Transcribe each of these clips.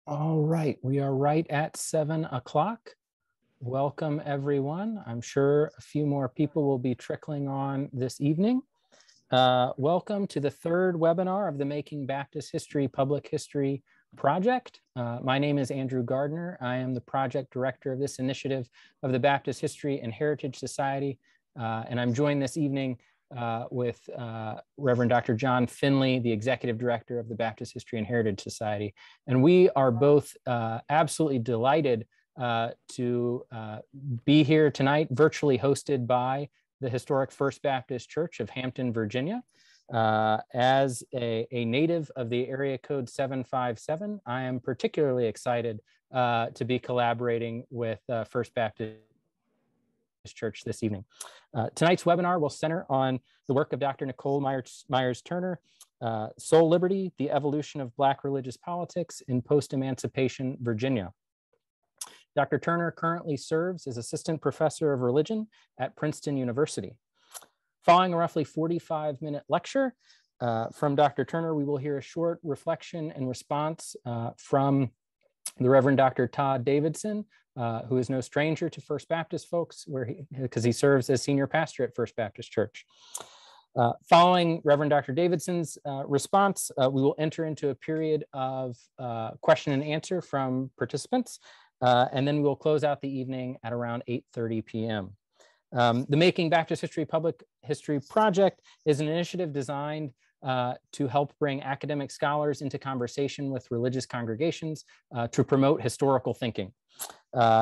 All right, we are right at 7 o'clock. Welcome, everyone. I'm sure a few more people will be trickling on this evening. Welcome to the third webinar of the Making Baptist History Public History Project. My name is Andrew Gardner. I am the project director of this initiative of the Baptist History and Heritage Society, and I'm joined this evening with Reverend Dr. John Finley, the executive director of the Baptist History and Heritage Society. And we are both absolutely delighted to be here tonight, virtually hosted by the historic First Baptist Church of Hampton, Virginia. As a native of the area code 757, I am particularly excited to be collaborating with First Baptist Church this evening. Tonight's webinar will center on the work of Dr. Nicole Myers Turner, Soul Liberty, the Evolution of Black Religious Politics in Post-Emancipation Virginia. Dr. Turner currently serves as Assistant Professor of Religion at Princeton University. Following a roughly 45-minute lecture from Dr. Turner, we will hear a short reflection and response from the Reverend Dr. Todd Davidson, who is no stranger to First Baptist folks, because he serves as senior pastor at First Baptist Church. Following Reverend Dr. Davidson's response, we will enter into a period of question and answer from participants, and then we will close out the evening at around 8:30 p.m. The Making Baptist History Public History Project is an initiative designed to help bring academic scholars into conversation with religious congregations to promote historical thinking.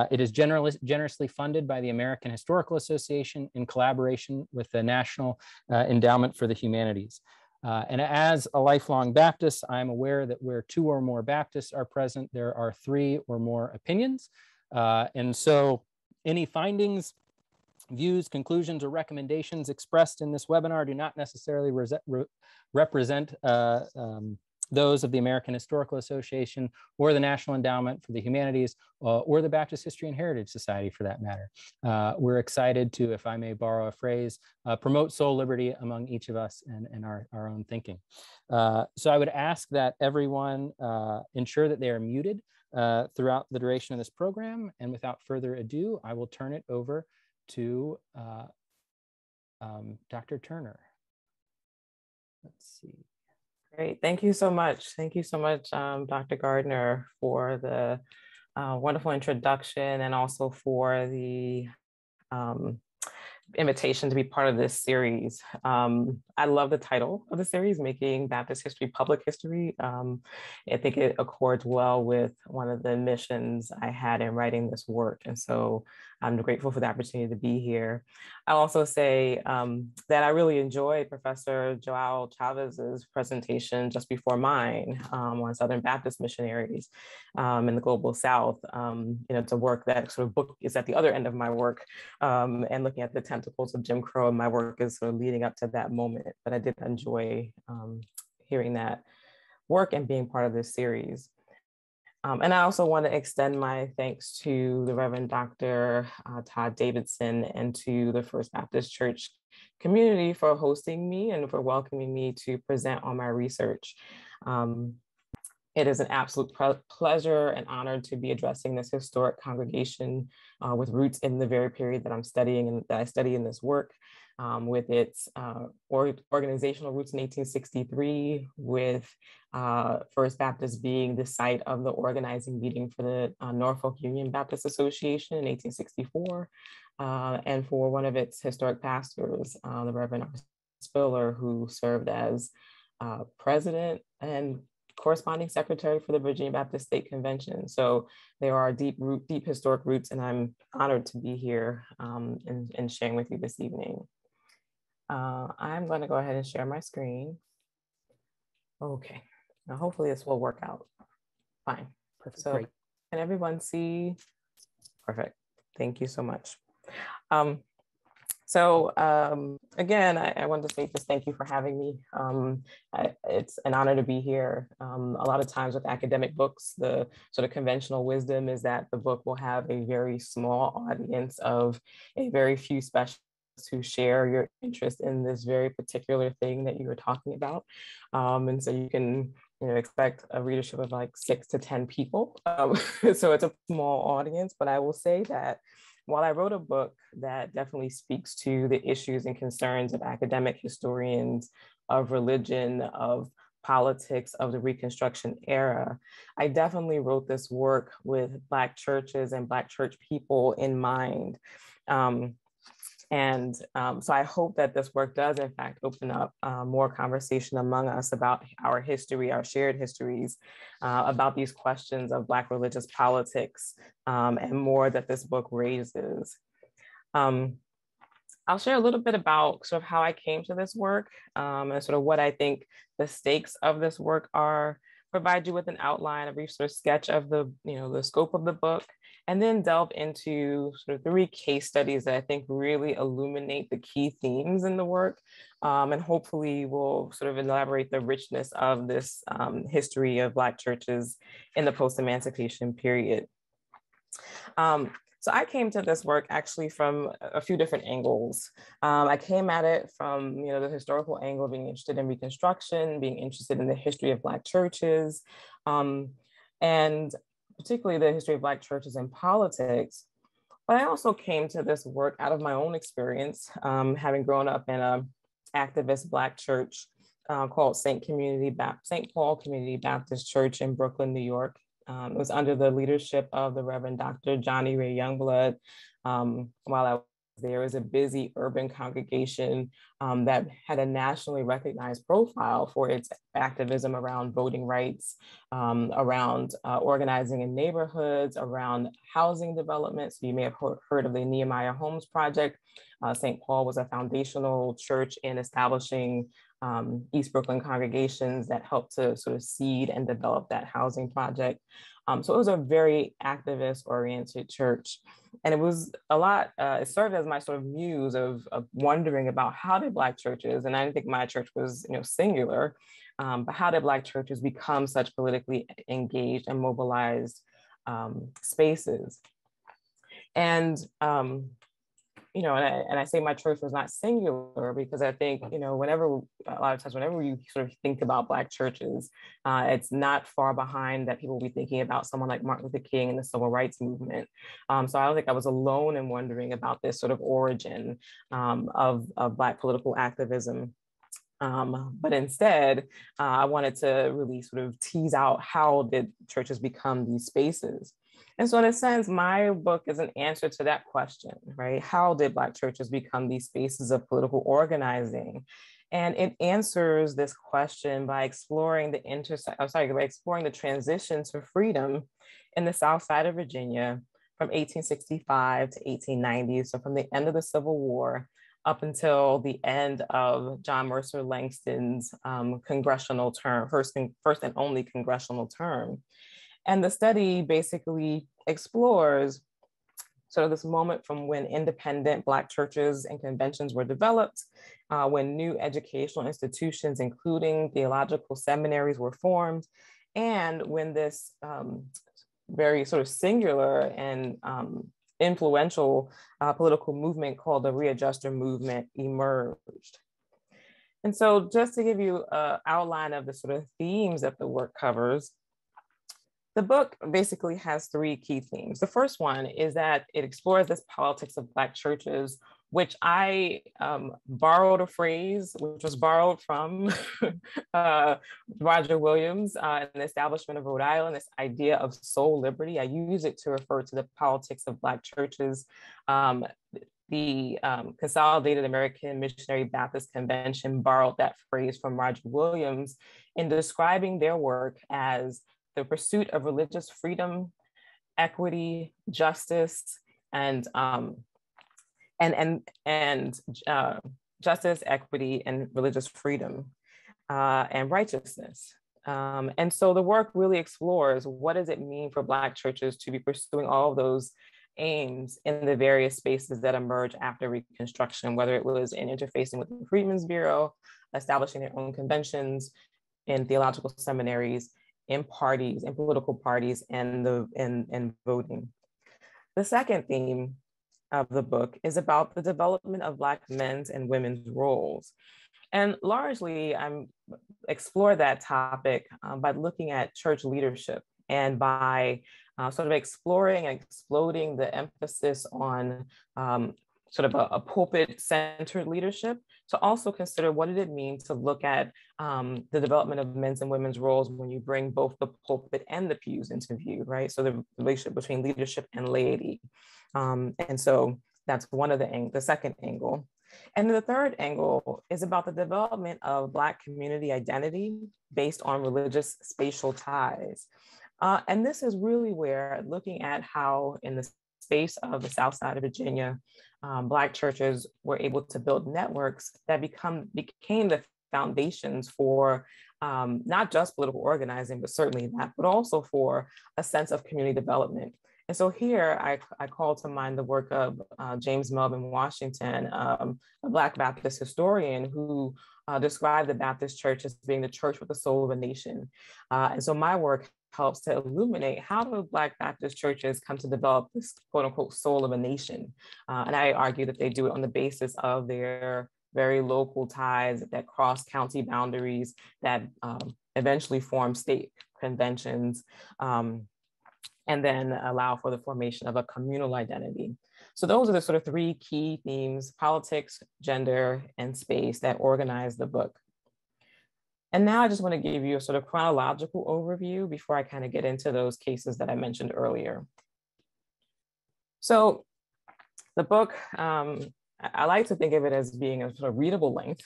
It is generously funded by the American Historical Association in collaboration with the National Endowment for the Humanities. And as a lifelong Baptist, I'm aware that where two or more Baptists are present, there are three or more opinions. And so any findings, views, conclusions, or recommendations expressed in this webinar do not necessarily represent those of the American Historical Association or the National Endowment for the Humanities or the Baptist History and Heritage Society for that matter. We're excited to, if I may borrow a phrase, promote soul liberty among each of us and our own thinking. So I would ask that everyone ensure that they are muted throughout the duration of this program. And without further ado, I will turn it over to Dr. Turner. Let's see. Great, thank you so much. Thank you so much, Dr. Gardner, for the wonderful introduction and also for the invitation to be part of this series. I love the title of the series, Making Baptist History Public History. I think it accords well with one of the missions I had in writing this work. And so I'm grateful for the opportunity to be here. I'll also say that I really enjoyed Professor Joao Chavez's presentation just before mine on Southern Baptist missionaries in the Global South. It's a work that sort of book is at the other end of my work and looking at the tentacles of Jim Crow, and my work is sort of leading up to that moment. But I did enjoy hearing that work and being part of this series. And I also want to extend my thanks to the Reverend Dr. Todd Davidson and to the First Baptist Church community for hosting me and for welcoming me to present on my research. It is an absolute pleasure and honor to be addressing this historic congregation with roots in the very period that I'm studying and that I study in this work, with its organizational roots in 1863, with First Baptist being the site of the organizing meeting for the Norfolk Union Baptist Association in 1864, and for one of its historic pastors, the Reverend R. Spiller, who served as president and corresponding secretary for the Virginia Baptist State Convention. So there are deep historic roots, and I'm honored to be here and sharing with you this evening. I'm going to go ahead and share my screen. Okay, now hopefully this will work out fine. Perfect. So Great. Can everyone see? Perfect. Thank you so much. Again, I wanted to say just thank you for having me. It's an honor to be here. A lot of times with academic books, the sort of conventional wisdom is that the book will have a very small audience of a very few specialists to share your interest in this very particular thing that you were talking about. And so you can expect a readership of like 6 to 10 people. So it's a small audience, but I will say that while I wrote a book that definitely speaks to the issues and concerns of academic historians, of religion, of politics, of the Reconstruction era, I definitely wrote this work with Black churches and Black church people in mind. So I hope that this work does in fact open up more conversation among us about our history, our shared histories, about these questions of Black religious politics, and more that this book raises. I'll share a little bit about sort of how I came to this work, and sort of what I think the stakes of this work are, provide you with an outline, a brief sort of sketch of the scope of the book, and then delve into sort of 3 case studies that I think really illuminate the key themes in the work, and hopefully will sort of elaborate the richness of this history of Black churches in the post-emancipation period. So I came to this work actually from a few different angles. I came at it from the historical angle, being interested in Reconstruction, being interested in the history of Black churches, and particularly the history of Black churches and politics. But I also came to this work out of my own experience, having grown up in an activist Black church called St. Paul Community Baptist Church in Brooklyn, New York. It was under the leadership of the Reverend Dr. Johnny Ray Youngblood. While I was there, was a busy urban congregation that had a nationally recognized profile for its activism around voting rights, around organizing in neighborhoods, around housing development. So you may have heard of the Nehemiah Homes Project. St. Paul was a foundational church in establishing East Brooklyn congregations that helped to sort of seed and develop that housing project. So it was a very activist oriented church. And it was a lot, it served as my sort of muse of wondering about how did Black churches, and I didn't think my church was singular, but how did Black churches become such politically engaged and mobilized spaces? And and I say my church was not singular because I think, a lot of times, whenever you sort of think about Black churches, it's not far behind that people will be thinking about someone like Martin Luther King and the Civil Rights Movement. So I don't think I was alone in wondering about this sort of origin of Black political activism. But instead, I wanted to really sort of tease out how did churches become these spaces. And so in a sense, my book is an answer to that question, right? How did Black churches become these spaces of political organizing? And it answers this question by exploring the transition to freedom in the South Side of Virginia from 1865 to 1890. So from the end of the Civil War up until the end of John Mercer Langston's congressional term, first and only congressional term. And the study basically explores sort of this moment from when independent Black churches and conventions were developed, when new educational institutions, including theological seminaries, were formed, and when this very sort of singular and influential political movement called the Readjuster movement emerged. And so just to give you an outline of the sort of themes that the work covers, the book basically has 3 key themes. The first one is that it explores this politics of Black churches, which I borrowed a phrase, which was borrowed from Roger Williams in the establishment of Rhode Island, this idea of soul liberty. I use it to refer to the politics of Black churches. The Consolidated American Missionary Baptist Convention borrowed that phrase from Roger Williams in describing their work as the pursuit of religious freedom, equity, justice, and justice, equity, and religious freedom, and righteousness. And so the work really explores what does it mean for Black churches to be pursuing all of those aims in the various spaces that emerge after Reconstruction, whether it was in interfacing with the Freedmen's Bureau, establishing their own conventions, in theological seminaries, in parties, in political parties, and voting. The second theme of the book is about the development of Black men's and women's roles. And largely, I'm explore that topic by looking at church leadership and by sort of exploring and exploding the emphasis on sort of a pulpit-centered leadership, to also consider what did it mean to look at the development of men's and women's roles when you bring both the pulpit and the pews into view, right? So the relationship between leadership and laity. And so that's one of the second angle. And the third angle is about the development of Black community identity based on religious spatial ties. And this is really where looking at how in the space of the South Side of Virginia, Black churches were able to build networks that became the foundations for not just political organizing, but certainly that, but also for a sense of community development. And so here I call to mind the work of James Melvin Washington, a Black Baptist historian who described the Baptist church as being the church with the soul of a nation. And so my work helps to illuminate how do Black Baptist churches come to develop this quote unquote soul of a nation. And I argue that they do it on the basis of their very local ties that cross county boundaries that eventually form state conventions. And then allow for the formation of a communal identity. So those are the sort of three key themes: politics, gender, and space, that organize the book. And now I just want to give you a sort of chronological overview before I kind of get into those cases that I mentioned earlier. So the book, I like to think of it as being a sort of readable length.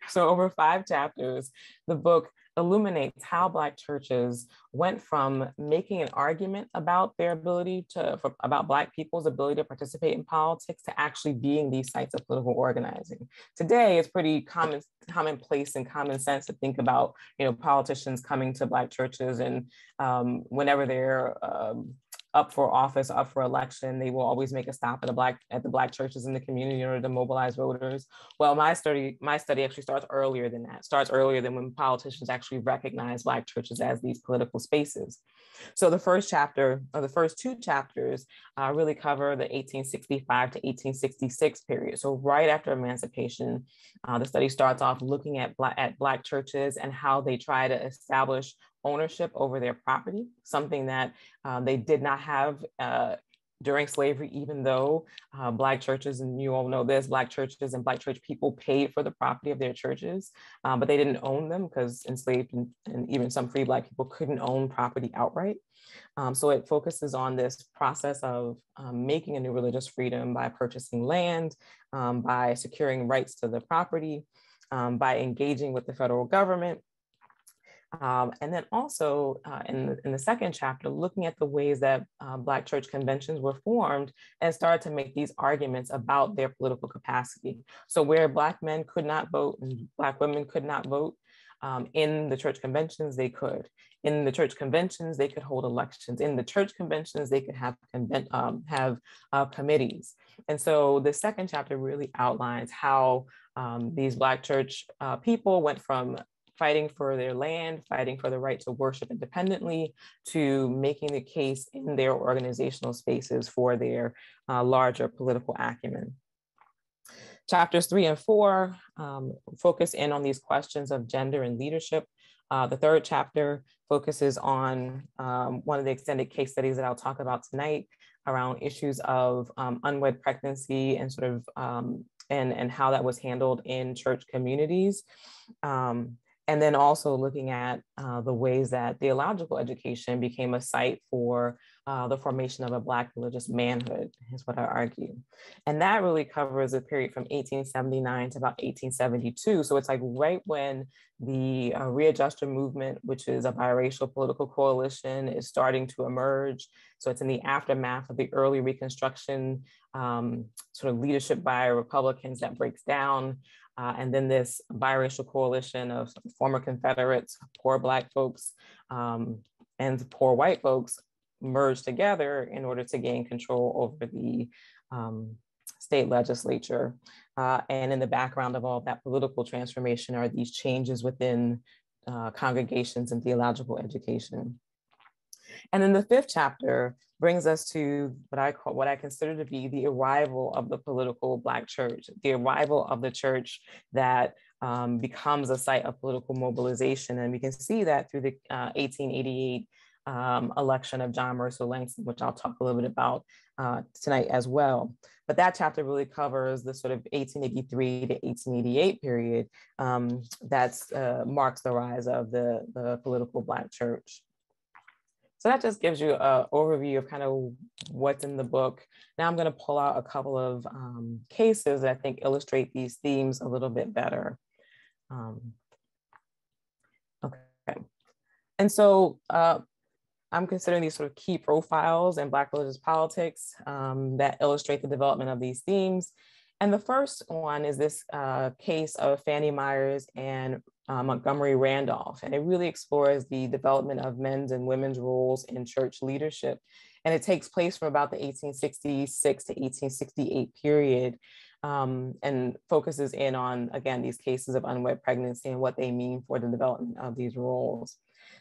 So over 5 chapters, the book illuminates how Black churches went from making an argument about their ability about Black people's ability to participate in politics to actually being these sites of political organizing. Today, it's pretty commonplace and common sense to think about, politicians coming to Black churches and whenever they're up for office, up for election, they will always make a stop at the Black churches in the community in order to mobilize voters. Well, my study actually starts earlier than that, starts earlier than when politicians actually recognize Black churches as these political spaces. So the first chapter, or the first 2 chapters, really cover the 1865 to 1866 period. So right after emancipation, the study starts off looking at Black churches and how they try to establish ownership over their property, something that they did not have during slavery, even though Black churches, and you all know this, Black churches and Black church people paid for the property of their churches, but they didn't own them because enslaved and even some free Black people couldn't own property outright. So it focuses on this process of making a new religious freedom by purchasing land, by securing rights to the property, by engaging with the federal government. And then also in the second chapter, looking at the ways that Black church conventions were formed and started to make these arguments about their political capacity. So where Black men could not vote and Black women could not vote, in the church conventions, they could. In the church conventions, they could hold elections. In the church conventions, they could have committees. And so the second chapter really outlines how these Black church people went from fighting for their land, fighting for the right to worship independently, to making the case in their organizational spaces for their larger political acumen. Chapters 3 and 4 focus in on these questions of gender and leadership. The third chapter focuses on one of the extended case studies that I'll talk about tonight around issues of unwed pregnancy and sort of and how that was handled in church communities. And then also looking at the ways that theological education became a site for the formation of a Black religious manhood, is what I argue. And that really covers a period from 1879 to about 1872. So it's like right when the readjuster movement, which is a biracial political coalition, is starting to emerge. So it's in the aftermath of the early Reconstruction sort of leadership by Republicans that breaks down. And then this biracial coalition of former Confederates, poor Black folks, and poor white folks merged together in order to gain control over the state legislature. And in the background of all that political transformation are these changes within congregations and theological education. And then the fifth chapter brings us to what I consider to be the arrival of the political Black church, the arrival of the church that becomes a site of political mobilization. And we can see that through the 1888 election of John Mercer Langston, which I'll talk a little bit about tonight as well. But that chapter really covers the sort of 1883 to 1888 period that marks the rise of the political Black church. So that just gives you an overview of kind of what's in the book. Now I'm going to pull out a couple of cases that I think illustrate these themes a little bit better. Okay. And so I'm considering these sort of key profiles in Black religious politics that illustrate the development of these themes. And the first one is this case of Fanny Myers and Montgomery Randolph. And it really explores the development of men's and women's roles in church leadership. And it takes place from about the 1866 to 1868 period and focuses in on, again, these cases of unwed pregnancy and what they mean for the development of these roles.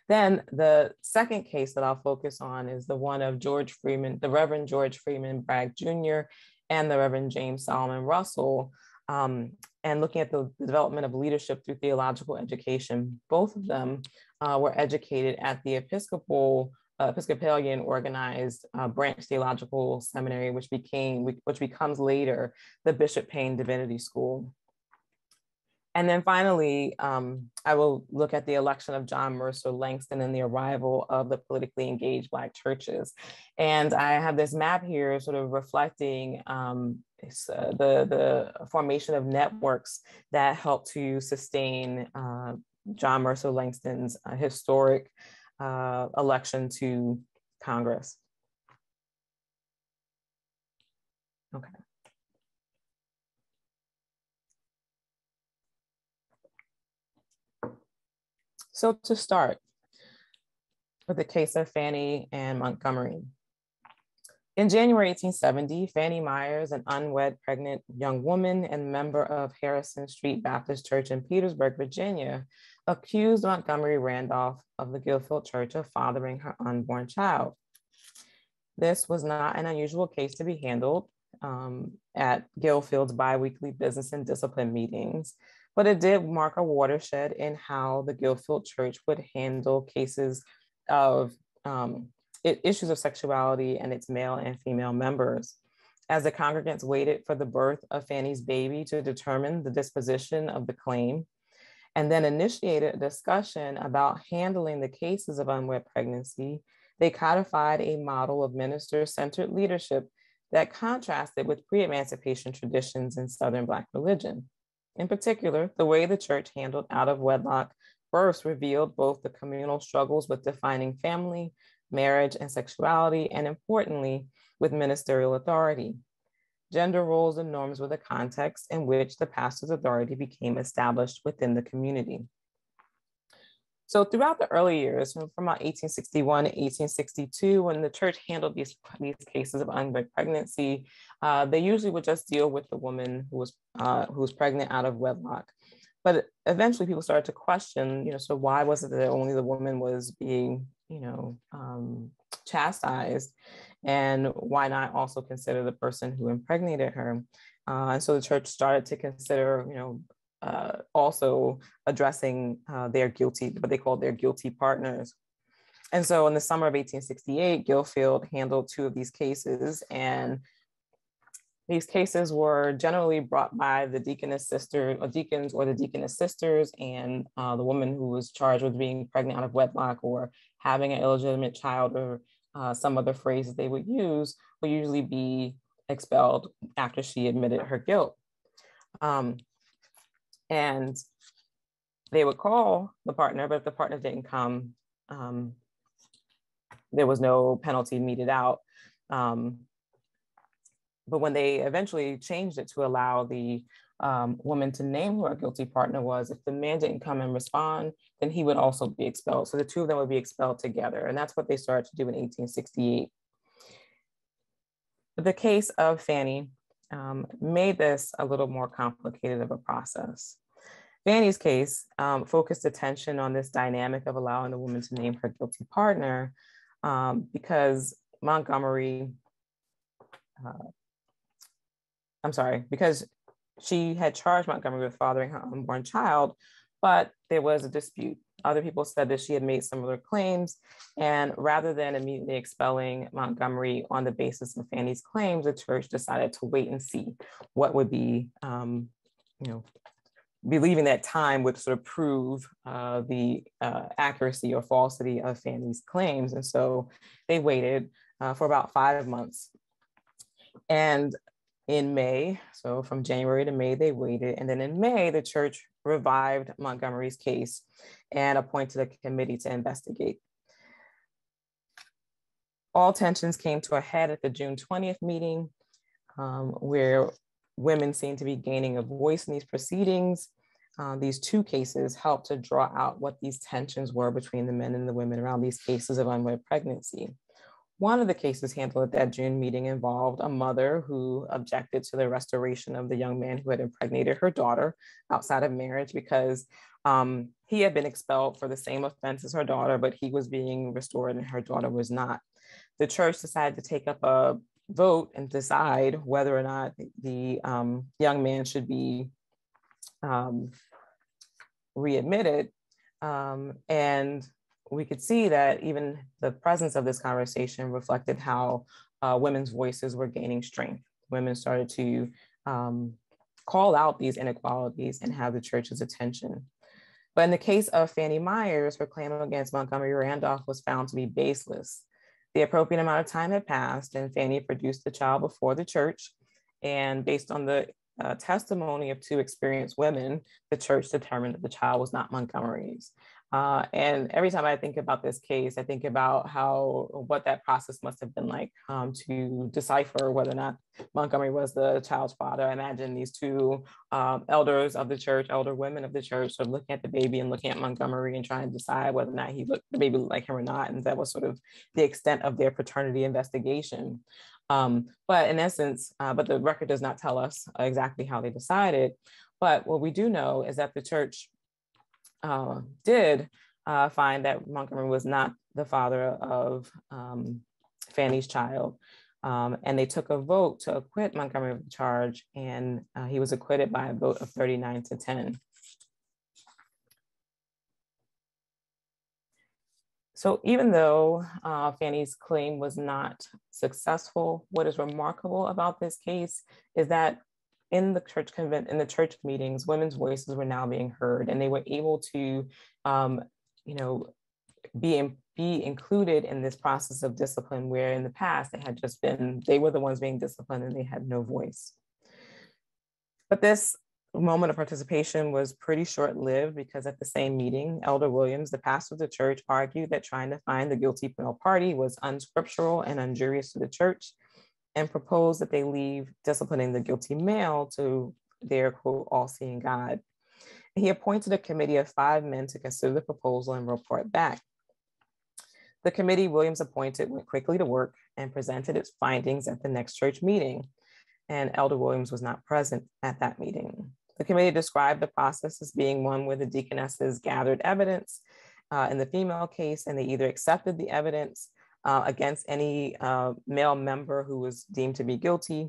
Then the second case that I'll focus on is the one of George Freeman, the Reverend George Freeman Bragg Jr. and the Reverend James Solomon Russell, and looking at the development of leadership through theological education. Both of them were educated at the Episcopalian organized branch theological seminary, which becomes later the Bishop Payne Divinity School. And then finally, I will look at the election of John Mercer Langston and the arrival of the politically engaged Black churches. And I have this map here sort of reflecting the formation of networks that help to sustain John Mercer Langston's historic election to Congress. Okay. So to start with the case of Fanny and Montgomery. In January 1870, Fanny Myers, an unwed pregnant young woman and member of Harrison Street Baptist Church in Petersburg, Virginia, accused Montgomery Randolph of the Guilford Church of fathering her unborn child. This was not an unusual case to be handled at Guilfield's biweekly business and discipline meetings, but it did mark a watershed in how the Guilford Church would handle cases of issues of sexuality and its male and female members. As the congregants waited for the birth of Fanny's baby to determine the disposition of the claim, and then initiated a discussion about handling the cases of unwed pregnancy, they codified a model of minister-centered leadership that contrasted with pre-emancipation traditions in Southern Black religion. In particular, the way the church handled out-of-wedlock births revealed both the communal struggles with defining family, marriage, and sexuality, and importantly, with ministerial authority. Gender roles and norms were the context in which the pastor's authority became established within the community. So throughout the early years, from about 1861 to 1862, when the church handled these cases of unwed pregnancy, they usually would just deal with the woman who was pregnant out of wedlock. But eventually people started to question, so why was it that only the woman was being, chastised, and why not also consider the person who impregnated her? And so the church started to consider, also addressing what they called their guilty partners. And so in the summer of 1868, Guilfield handled two of these cases, and these cases were generally brought by the deaconess sister or deacons or the deaconess sisters, and the woman who was charged with being pregnant out of wedlock or having an illegitimate child, or some other phrases they would use, would usually be expelled after she admitted her guilt. And they would call the partner, but if the partner didn't come, there was no penalty meted out. But when they eventually changed it to allow the woman to name who her guilty partner was, if the man didn't come and respond, then he would also be expelled. So the two of them would be expelled together. And that's what they started to do in 1868. But the case of Fanny made this a little more complicated of a process. Fanny's case focused attention on this dynamic of allowing the woman to name her guilty partner, because because she had charged Montgomery with fathering her unborn child, but there was a dispute. Other people said that she had made similar claims, and rather than immediately expelling Montgomery on the basis of Fanny's claims, the church decided to wait and see what would be, believing that time would sort of prove the accuracy or falsity of Fanny's claims. And so they waited for about 5 months. And in May, so from January to May, they waited. And then in May, the church revived Montgomery's case and appointed a committee to investigate. All tensions came to a head at the June 20th meeting, where women seemed to be gaining a voice in these proceedings. These two cases helped to draw out what these tensions were between the men and the women around these cases of unwed pregnancy. One of the cases handled at that June meeting involved a mother who objected to the restoration of the young man who had impregnated her daughter outside of marriage because he had been expelled for the same offense as her daughter, but he was being restored and her daughter was not. The church decided to take up a vote and decide whether or not the young man should be readmitted. And we could see that even the presence of this conversation reflected how women's voices were gaining strength. Women started to call out these inequalities and have the church's attention. But in the case of Fanny Myers, her claim against Montgomery Randolph was found to be baseless. The appropriate amount of time had passed and Fanny produced the child before the church. And based on the testimony of two experienced women, the church determined that the child was not Montgomery's. And every time I think about this case, I think about what that process must have been like to decipher whether or not Montgomery was the child's father. I imagine these two elders of the church, elder women of the church, sort of looking at the baby and looking at Montgomery and trying to decide whether or not the baby looked like him or not. And that was sort of the extent of their paternity investigation. But in essence, but the record does not tell us exactly how they decided. But what we do know is that the church did find that Montgomery was not the father of Fanny's child. And they took a vote to acquit Montgomery of the charge, and he was acquitted by a vote of 39-10. So even though Fanny's claim was not successful, what is remarkable about this case is that in the church meetings, women's voices were now being heard, and they were able to, be included in this process of discipline, where in the past they were the ones being disciplined and they had no voice. But this moment of participation was pretty short-lived, because at the same meeting, Elder Williams, the pastor of the church, argued that trying to find the guilty male party was unscriptural and injurious to the church, and proposed that they leave disciplining the guilty male to their, quote, all-seeing God. He appointed a committee of 5 men to consider the proposal and report back. The committee Williams appointed went quickly to work and presented its findings at the next church meeting, and Elder Williams was not present at that meeting. The committee described the process as being one where the deaconesses gathered evidence in the female case, and they either accepted the evidence against any male member who was deemed to be guilty.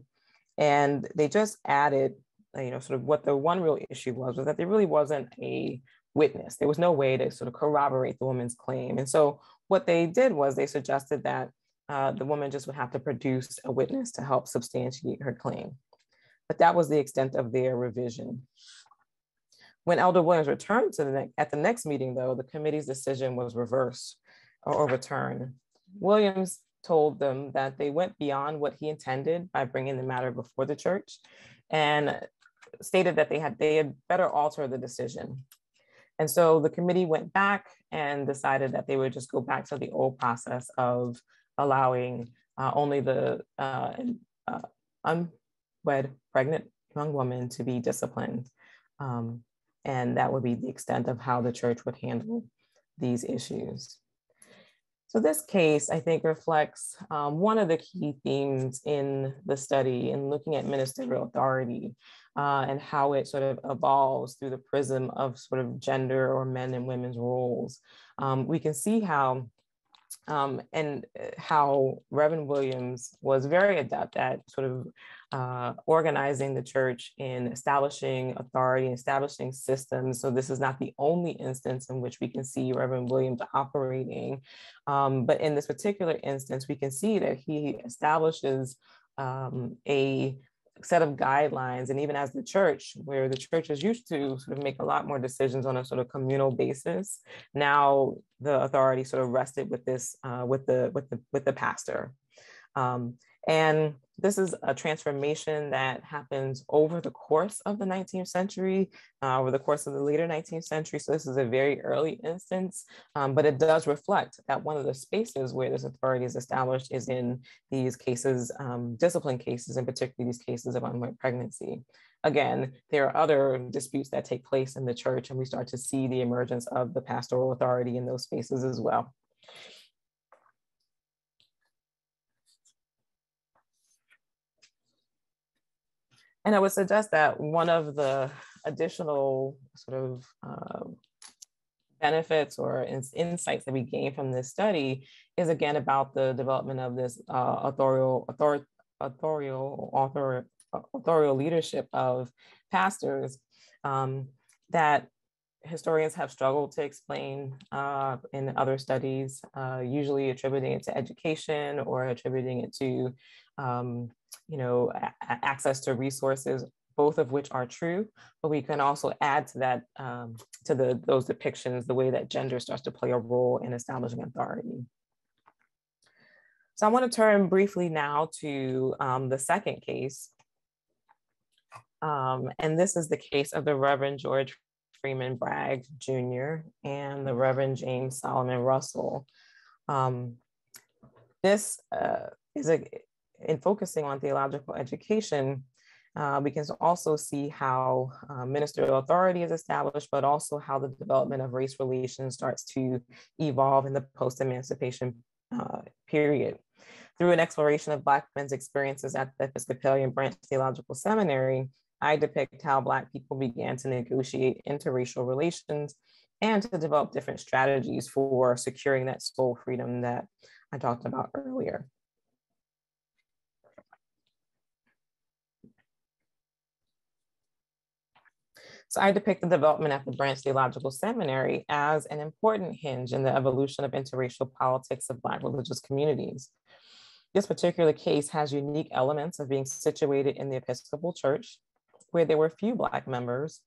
And they just added, sort of what the one real issue was that there really wasn't a witness. There was no way to sort of corroborate the woman's claim. And so what they did was they suggested that the woman just would have to produce a witness to help substantiate her claim. But that was the extent of their revision. When Elder Williams returned at the next meeting, though, the committee's decision was reversed or overturned. Williams told them that they went beyond what he intended by bringing the matter before the church, and stated that they had better alter the decision. And so the committee went back and decided that they would just go back to the old process of allowing only the unwed pregnant young woman to be disciplined. And that would be the extent of how the church would handle these issues. So this case, I think, reflects one of the key themes in the study in looking at ministerial authority and how it sort of evolves through the prism of sort of gender or men and women's roles. We can see how and how Reverend Williams was very adept at sort of organizing the church in establishing authority, establishing systems. So this is not the only instance in which we can see Reverend Williams operating. But in this particular instance, we can see that he establishes a set of guidelines, and even as the church, where the church is used to sort of make a lot more decisions on a sort of communal basis, now the authority sort of rested with this with the pastor. And this is a transformation that happens over the course of the 19th century, over the course of the later 19th century. So this is a very early instance, but it does reflect that one of the spaces where this authority is established is in these cases, discipline cases, in particular these cases of unwanted pregnancy. Again, there are other disputes that take place in the church, and we start to see the emergence of the pastoral authority in those spaces as well. And I would suggest that one of the additional sort of benefits or insights that we gain from this study is again about the development of this authorial leadership of pastors that historians have struggled to explain in other studies, usually attributing it to education or attributing it to access to resources, both of which are true, but we can also add to that, to those depictions, the way that gender starts to play a role in establishing authority. So I want to turn briefly now to the second case. And this is the case of the Reverend George Freeman Bragg Jr. and the Reverend James Solomon Russell. This is in focusing on theological education, we can also see how ministerial authority is established, but also how the development of race relations starts to evolve in the post-emancipation period. Through an exploration of Black men's experiences at the Episcopalian Branch Theological Seminary, I depict how Black people began to negotiate interracial relations and to develop different strategies for securing that soul freedom that I talked about earlier. So I depict the development at the Branch Theological Seminary as an important hinge in the evolution of interracial politics of Black religious communities. This particular case has unique elements of being situated in the Episcopal Church, where there were few Black members,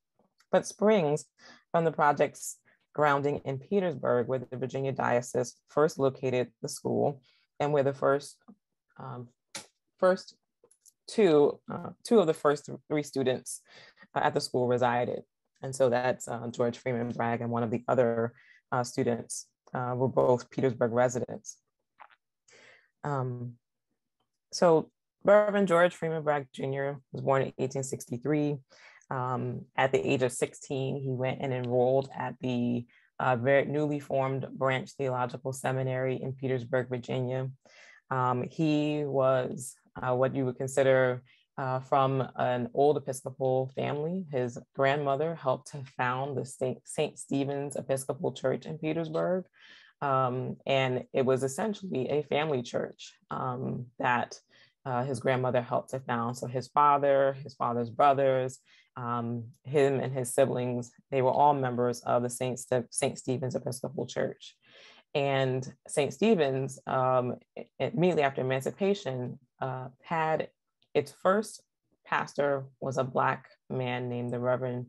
but springs from the project's grounding in Petersburg, where the Virginia Diocese first located the school, and where the two of the first three students at the school resided. And so that's George Freeman Bragg, and one of the other students were both Petersburg residents. So Reverend George Freeman Bragg Jr. was born in 1863. At the age of 16, he went and enrolled at the very newly formed Branch Theological Seminary in Petersburg, Virginia. He was what you would consider from an old Episcopal family. His grandmother helped to found the St. Stephen's Episcopal Church in Petersburg. And it was essentially a family church that his grandmother helped to found. So his father's brothers, him and his siblings, they were all members of the St. Stephen's Episcopal Church. And St. Stephen's, immediately after emancipation, had its first pastor was a Black man named the Reverend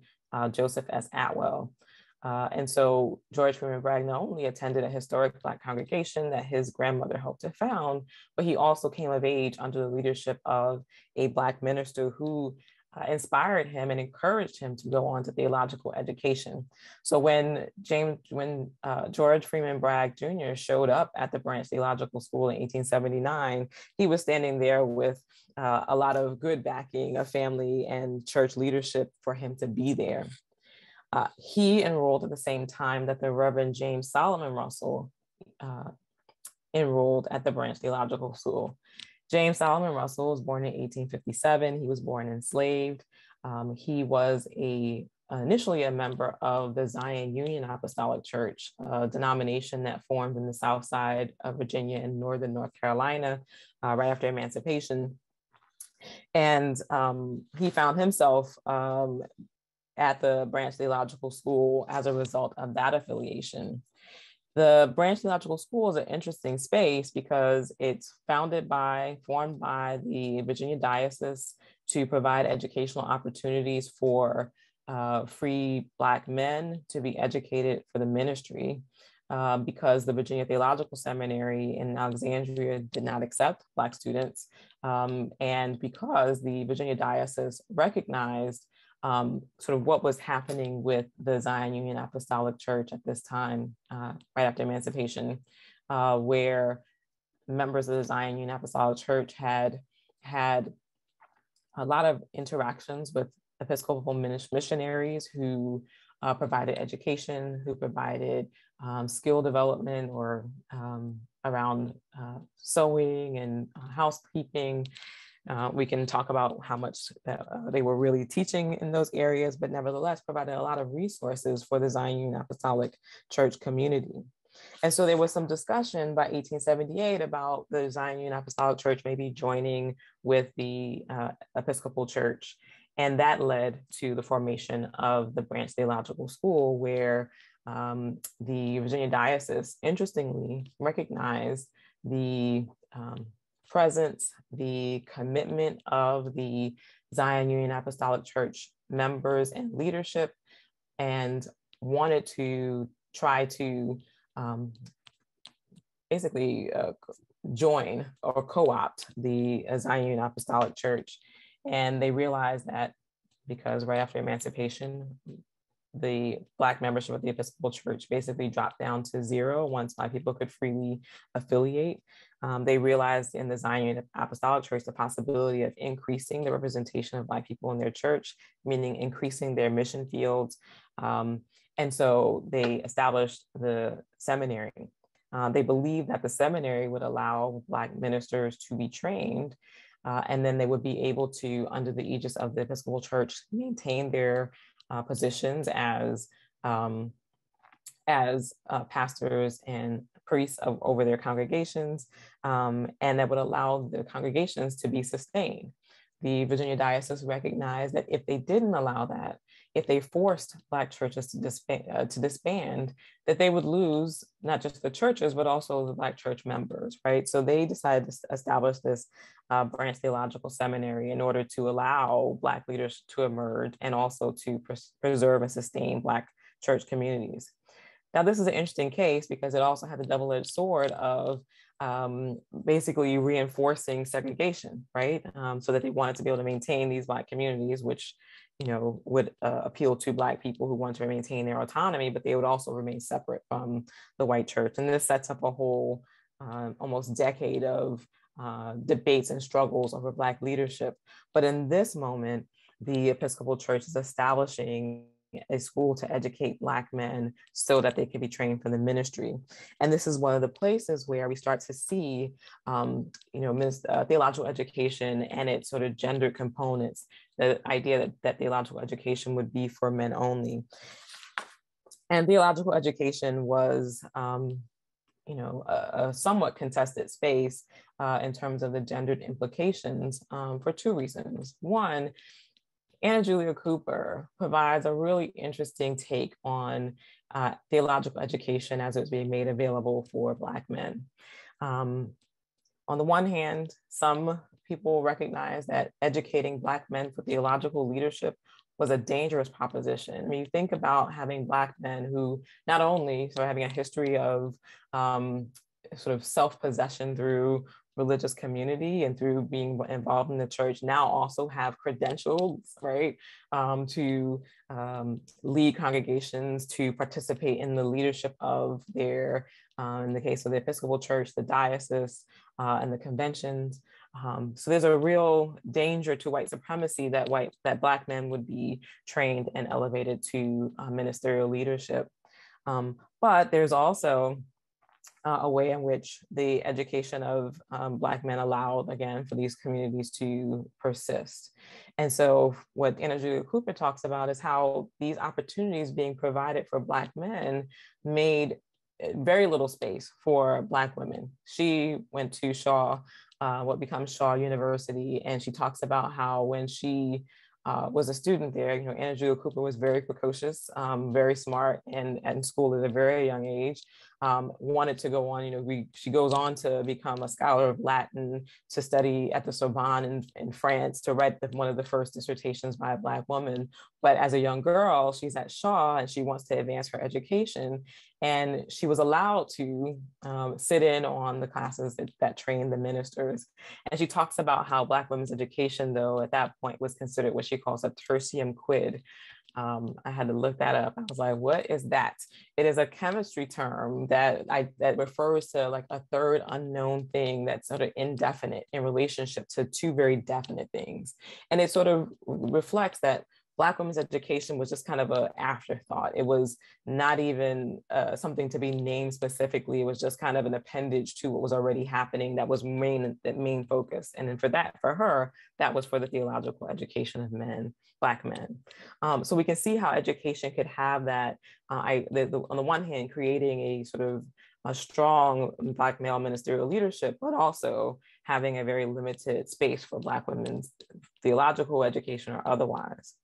Joseph S. Atwell. And so George Freeman Bragg not only attended a historic Black congregation that his grandmother helped to found, but he also came of age under the leadership of a Black minister who inspired him and encouraged him to go on to theological education. So when George Freeman Bragg Jr. showed up at the Branch Theological School in 1879, he was standing there with a lot of good backing of family and church leadership for him to be there. He enrolled at the same time that the Reverend James Solomon Russell enrolled at the Branch Theological School. James Solomon Russell was born in 1857. He was born enslaved. He was a initially a member of the Zion Union Apostolic Church, a denomination that formed in the South Side of Virginia and Northern North Carolina right after emancipation. And he found himself at the Branch Theological School as a result of that affiliation. The Branch Theological School is an interesting space because it's formed by the Virginia Diocese to provide educational opportunities for free Black men to be educated for the ministry, because the Virginia Theological Seminary in Alexandria did not accept Black students, and because the Virginia Diocese recognized sort of what was happening with the Zion Union Apostolic Church at this time, right after emancipation, where members of the Zion Union Apostolic Church had a lot of interactions with Episcopal missionaries who provided education, who provided skill development or around sewing and housekeeping. We can talk about how much they were really teaching in those areas, but nevertheless provided a lot of resources for the Zion Union Apostolic Church community. And so there was some discussion by 1878 about the Zion Union Apostolic Church maybe joining with the Episcopal Church. And that led to the formation of the Branch Theological School, where the Virginia Diocese, interestingly, recognized the presence, the commitment of the Zion Union Apostolic Church members and leadership, and wanted to try to basically join or co-opt the Zion Union Apostolic Church. And they realized that because right after emancipation, the Black membership of the Episcopal Church basically dropped down to zero once Black people could freely affiliate. They realized in the Zion Union Apostolic Church the possibility of increasing the representation of Black people in their church, meaning increasing their mission fields. And so they established the seminary. They believed that the seminary would allow Black ministers to be trained, and then they would be able to, under the aegis of the Episcopal Church, maintain their positions as pastors and priests over their congregations, and that would allow the congregations to be sustained. The Virginia Diocese recognized that if they didn't allow that, if they forced Black churches to disband, that they would lose not just the churches, but also the Black church members, right? So they decided to establish this Branch Theological Seminary in order to allow Black leaders to emerge and also to preserve and sustain Black church communities. Now, this is an interesting case because it also had the double-edged sword of basically reinforcing segregation, right? So that they wanted to be able to maintain these Black communities, which, you know, would appeal to Black people who want to maintain their autonomy, but they would also remain separate from the white church. And this sets up a whole almost decade of debates and struggles over Black leadership. But in this moment, the Episcopal Church is establishing a school to educate Black men so that they can be trained for the ministry. And this is one of the places where we start to see, theological education and its sort of gendered components, the idea that theological education would be for men only. And theological education was, a somewhat contested space in terms of the gendered implications for two reasons. One, Anna Julia Cooper provides a really interesting take on theological education as it's being made available for Black men. On the one hand, some people recognize that educating Black men for theological leadership was a dangerous proposition. I mean, you think about having Black men who not only sort of having a history of sort of self-possession through religious community and through being involved in the church, now also have credentials, right, to lead congregations, to participate in the leadership of their, in the case of the Episcopal Church, the diocese, and the conventions. So there's a real danger to white supremacy that Black men would be trained and elevated to ministerial leadership. But there's also a way in which the education of Black men allowed, again, for these communities to persist. And so what Anna Julia Cooper talks about is how these opportunities being provided for Black men made very little space for Black women. She went to Shaw, what becomes Shaw University, and she talks about how when she was a student there, Anna Julia Cooper was very precocious, very smart, and in school at a very young age. Wanted to go on, she goes on to become a scholar of Latin, to study at the Sorbonne in France, to write one of the first dissertations by a Black woman. But as a young girl, she's at Shaw and she wants to advance her education. And she was allowed to sit in on the classes that trained the ministers. And she talks about how Black women's education, though, at that point was considered what she calls a tertium quid. I had to look that up. I was like, what is that? It is a chemistry term that refers to like a third unknown thing that's sort of indefinite in relationship to two very definite things. And it sort of reflects that Black women's education was just kind of an afterthought. It was not even something to be named specifically. It was just kind of an appendage to what was already happening that was the main focus. And then for her, that was for the theological education of men, Black men. So we can see how education could have that, on the one hand, creating a sort of a strong Black male ministerial leadership, but also having a very limited space for Black women's theological education or otherwise.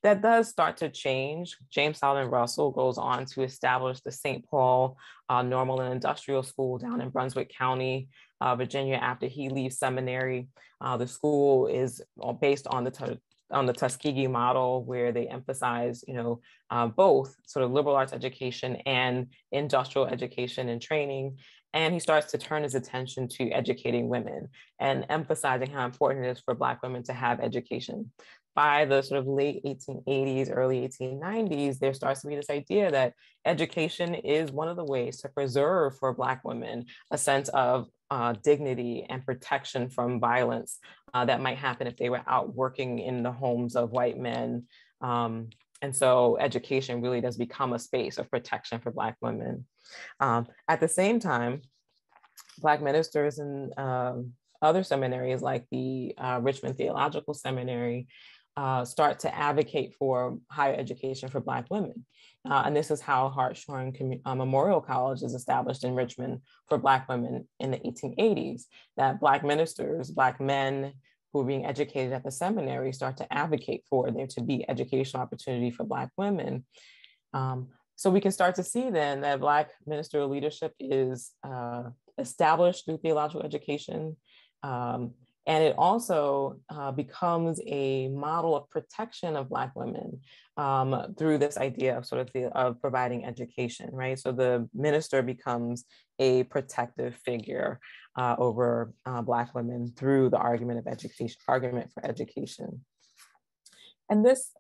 That does start to change. James Solomon Russell goes on to establish the St. Paul Normal and Industrial School down in Brunswick County, Virginia, after he leaves seminary. The school is based on the Tuskegee model, where they emphasize, both sort of liberal arts education and industrial education and training. And he starts to turn his attention to educating women and emphasizing how important it is for Black women to have education. By the sort of late 1880s, early 1890s, there starts to be this idea that education is one of the ways to preserve for Black women a sense of dignity and protection from violence that might happen if they were out working in the homes of white men. And so education really does become a space of protection for Black women. At the same time, Black ministers in other seminaries like the Richmond Theological Seminary start to advocate for higher education for Black women. And this is how Hartshorn Memorial College is established in Richmond for Black women in the 1880s, that Black ministers, Black men who are being educated at the seminary start to advocate for there to be educational opportunity for Black women. So we can start to see then that Black ministerial leadership is established through theological education. And it also becomes a model of protection of Black women through this idea of of providing education, right? So the minister becomes a protective figure over Black women through the argument for education. And this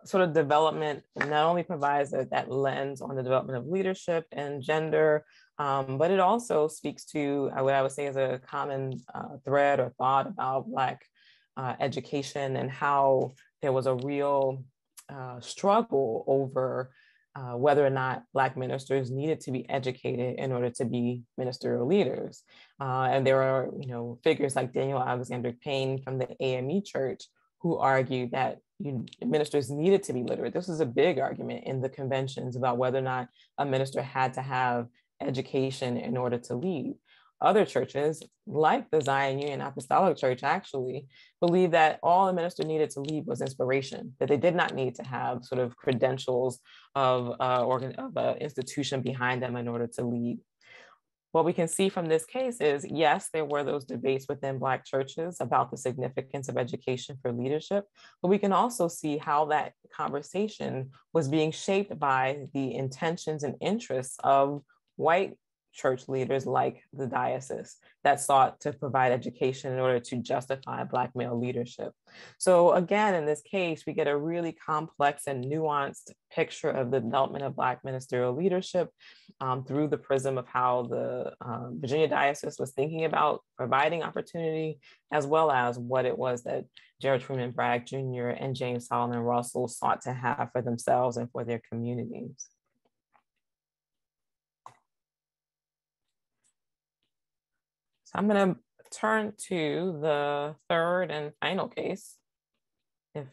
sort of development not only provides that lens on the development of leadership and gender, but it also speaks to what I would say is a common thread or thought about Black education, and how there was a real struggle over whether or not Black ministers needed to be educated in order to be ministerial leaders. And there are figures like Daniel Alexander Payne from the AME Church who argued that ministers needed to be literate. This was a big argument in the conventions about whether or not a minister had to have education in order to lead. Other churches, like the Zion Union Apostolic Church, actually believe that all a minister needed to lead was inspiration, that they did not need to have sort of credentials of an institution behind them in order to lead. What we can see from this case is, yes, there were those debates within Black churches about the significance of education for leadership, but we can also see how that conversation was being shaped by the intentions and interests of white church leaders like the diocese that sought to provide education in order to justify Black male leadership. So again, in this case, we get a really complex and nuanced picture of the development of Black ministerial leadership through the prism of how the Virginia diocese was thinking about providing opportunity, as well as what it was that Gerald Truman Bragg Jr. and James Solomon Russell sought to have for themselves and for their communities. I'm going to turn to the third and final case. Okay.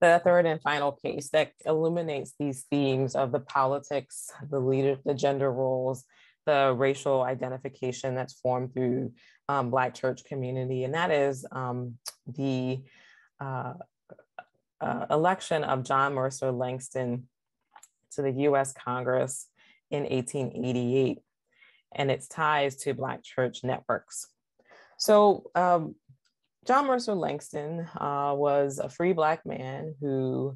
The third and final case that illuminates these themes of the politics, the gender roles, the racial identification that's formed through Black church community, and that is the election of John Mercer Langston to the U.S. Congress in 1888 and its ties to Black church networks. So John Mercer Langston was a free Black man who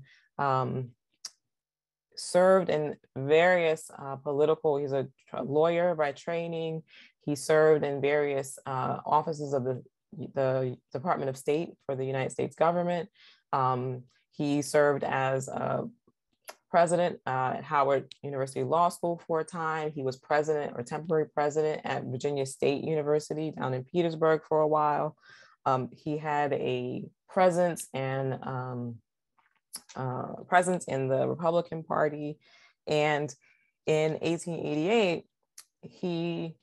served in various he's a lawyer by training. He served in various offices of the Department of State for the United States government. He served as a president at Howard University Law School for a time. He was president or temporary president at Virginia State University down in Petersburg for a while. He had a presence in the Republican Party. And in 1888, he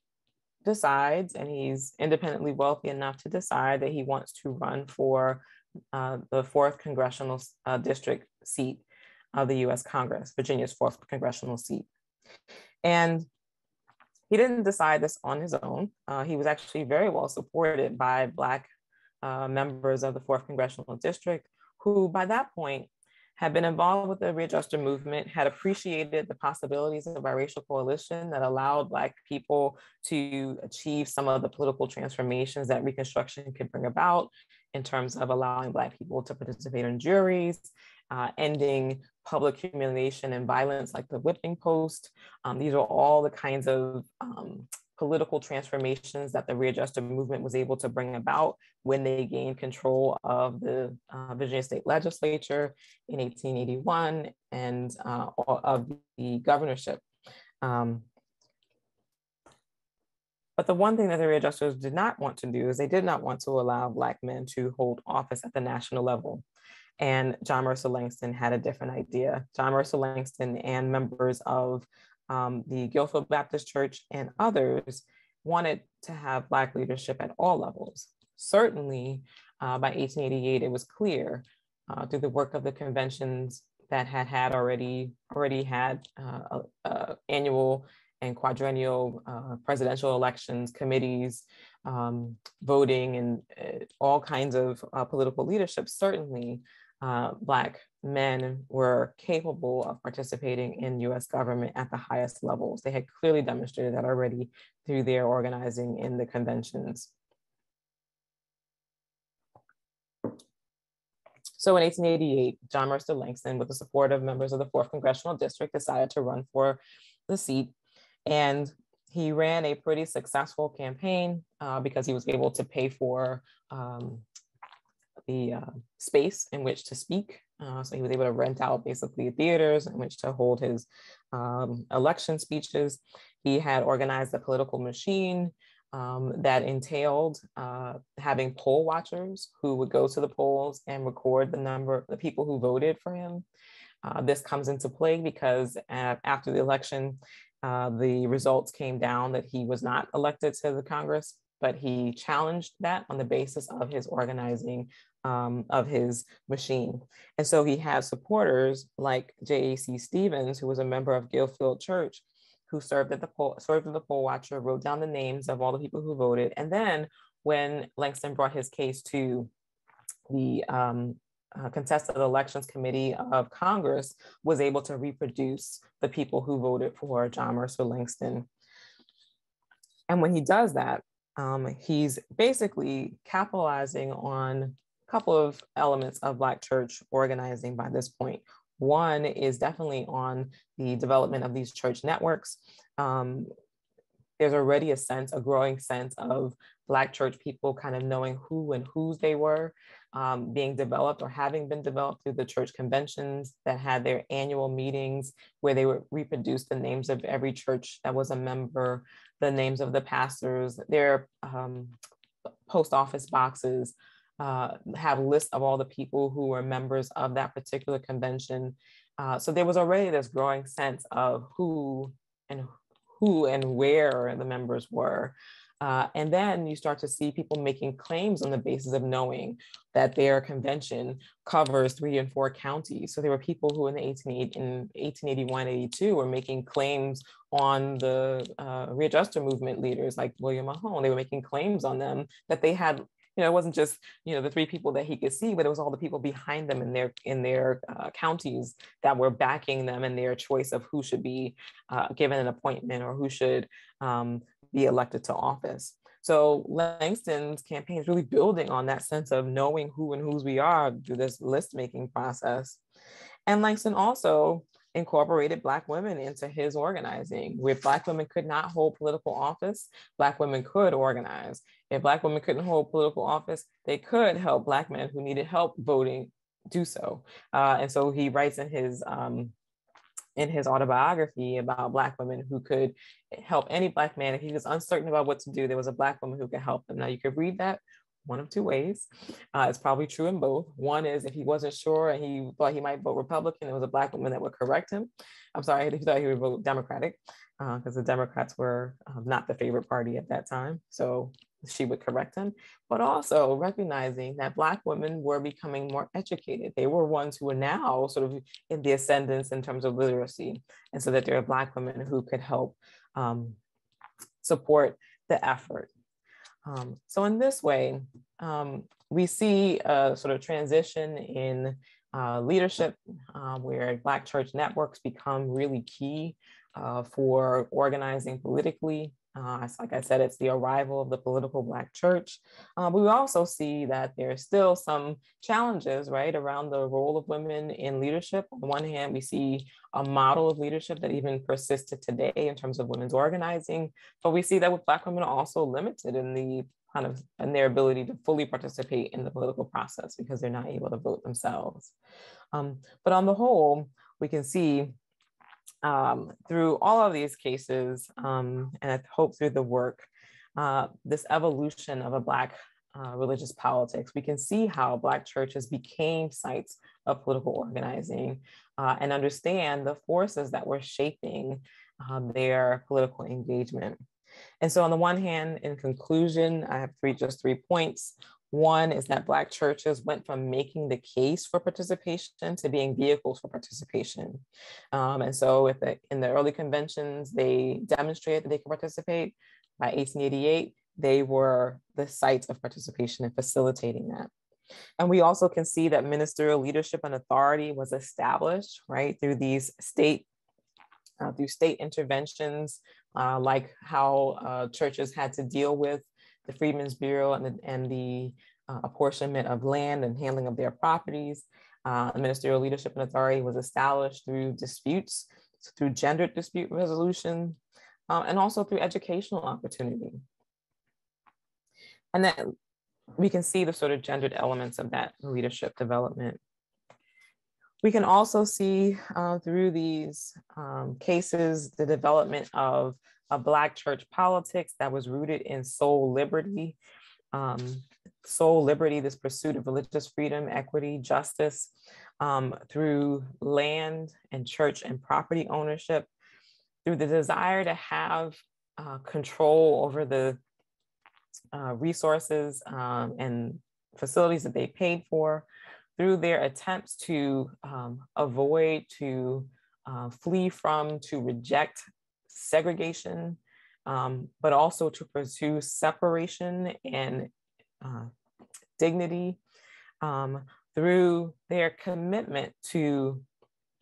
decides, and he's independently wealthy enough to decide that he wants to run for the 4th Congressional District seat of the U.S. Congress, Virginia's 4th congressional seat. And he didn't decide this on his own. He was actually very well supported by Black members of the 4th Congressional District, who by that point had been involved with the readjuster movement, had appreciated the possibilities of a biracial coalition that allowed Black people to achieve some of the political transformations that Reconstruction could bring about in terms of allowing Black people to participate in juries, ending public humiliation and violence like the whipping post. These are all the kinds of political transformations that the readjuster movement was able to bring about when they gained control of the Virginia State Legislature in 1881 and of the governorship. But the one thing that the readjusters did not want to do is they did not want to allow Black men to hold office at the national level. And John Mercer Langston had a different idea. John Mercer Langston and members of the Guilford Baptist Church and others wanted to have Black leadership at all levels. Certainly by 1888, it was clear through the work of the conventions that had already had annual and quadrennial presidential elections, committees, voting, and all kinds of political leadership. Certainly, Black men were capable of participating in U.S. government at the highest levels. They had clearly demonstrated that already through their organizing in the conventions. So in 1888, John Mercer Langston, with the support of members of the 4th Congressional District, decided to run for the seat. And he ran a pretty successful campaign because he was able to pay for the space in which to speak. So he was able to rent out basically theaters in which to hold his election speeches. He had organized a political machine that entailed having poll watchers who would go to the polls and record the people who voted for him. This comes into play because after the election, the results came down that he was not elected to the Congress, but he challenged that on the basis of his organizing of his machine. And so he had supporters like J.A.C. Stevens, who was a member of Guilford Church, who served as the poll watcher, wrote down the names of all the people who voted. And then when Langston brought his case to the Contested Elections Committee of Congress, was able to reproduce the people who voted for John Mercer Langston. And when he does that, he's basically capitalizing on a couple of elements of Black church organizing by this point. One is definitely on the development of these church networks. There's already a growing sense of Black church people kind of knowing who and whose they were, being developed or having been developed through the church conventions that had their annual meetings where they would reproduce the names of every church that was a member, the names of the pastors, their post office boxes, have lists of all the people who were members of that particular convention. So there was already this growing sense of who and who and where the members were. And then you start to see people making claims on the basis of knowing that their convention covers 3 and 4 counties. So there were people who in 1881, 82 were making claims on the readjuster movement leaders like William Mahone. They were making claims on them that they had, it wasn't just, the 3 people that he could see, but it was all the people behind them in their counties that were backing them in their choice of who should be given an appointment or who should be elected to office. So Langston's campaign is really building on that sense of knowing who and whose we are through this list making process. And Langston also incorporated Black women into his organizing. Where Black women could not hold political office, Black women could organize. If Black women couldn't hold political office, they could help Black men who needed help voting do so. And so he writes in his autobiography about Black women who could help any Black man. If he was uncertain about what to do, there was a Black woman who could help him. Now you could read that one of 2 ways. It's probably true in both. One is if he wasn't sure and he thought he might vote Republican, there was a Black woman that would correct him. I'm sorry, he thought he would vote Democratic because the Democrats were not the favorite party at that time. So she would correct him, but also recognizing that Black women were becoming more educated. They were ones who were now sort of in the ascendance in terms of literacy. And so that there are Black women who could help support the effort. So in this way, we see a sort of transition in leadership where Black church networks become really key for organizing politically. Like I said, it's the arrival of the political Black church. But we also see that there's still some challenges, right, around the role of women in leadership. On the one hand, we see a model of leadership that even persisted today in terms of women's organizing. But we see that with Black women are also limited in their ability to fully participate in the political process because they're not able to vote themselves. But on the whole, we can see through all of these cases, and I hope through the work, this evolution of a Black religious politics, we can see how Black churches became sites of political organizing and understand the forces that were shaping their political engagement. And so on the one hand, in conclusion, I have just three points. One is that Black churches went from making the case for participation to being vehicles for participation. And so in the early conventions, they demonstrated that they could participate. By 1888, they were the sites of participation and facilitating that. And we also can see that ministerial leadership and authority was established, right, through these state interventions, like how churches had to deal with the Freedmen's Bureau and the apportionment of land and handling of their properties. Ministerial leadership and authority was established through disputes, through gendered dispute resolution, and also through educational opportunity. And then we can see the sort of gendered elements of that leadership development. We can also see through these cases the development of a Black church politics that was rooted in soul liberty. Soul liberty, this pursuit of religious freedom, equity, justice, through land and church and property ownership, through the desire to have control over the resources and facilities that they paid for, through their attempts to avoid, to flee from, to reject segregation, but also to pursue separation and dignity, through their commitment to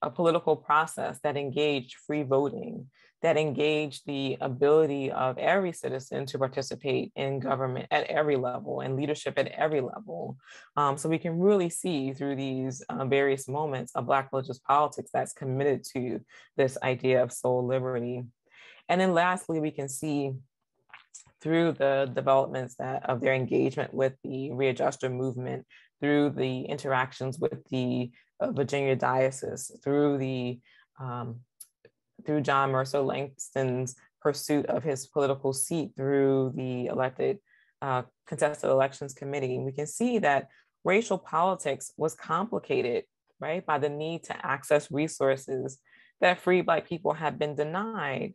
a political process that engaged free voting, that engaged the ability of every citizen to participate in government at every level and leadership at every level. So we can really see through these various moments of Black religious politics that's committed to this idea of soul liberty. And then lastly, we can see through the developments of their engagement with the readjuster movement, through the interactions with the Virginia diocese, through John Mercer Langston's pursuit of his political seat through the elected contested elections committee, we can see that racial politics was complicated, right, by the need to access resources that free Black people had been denied.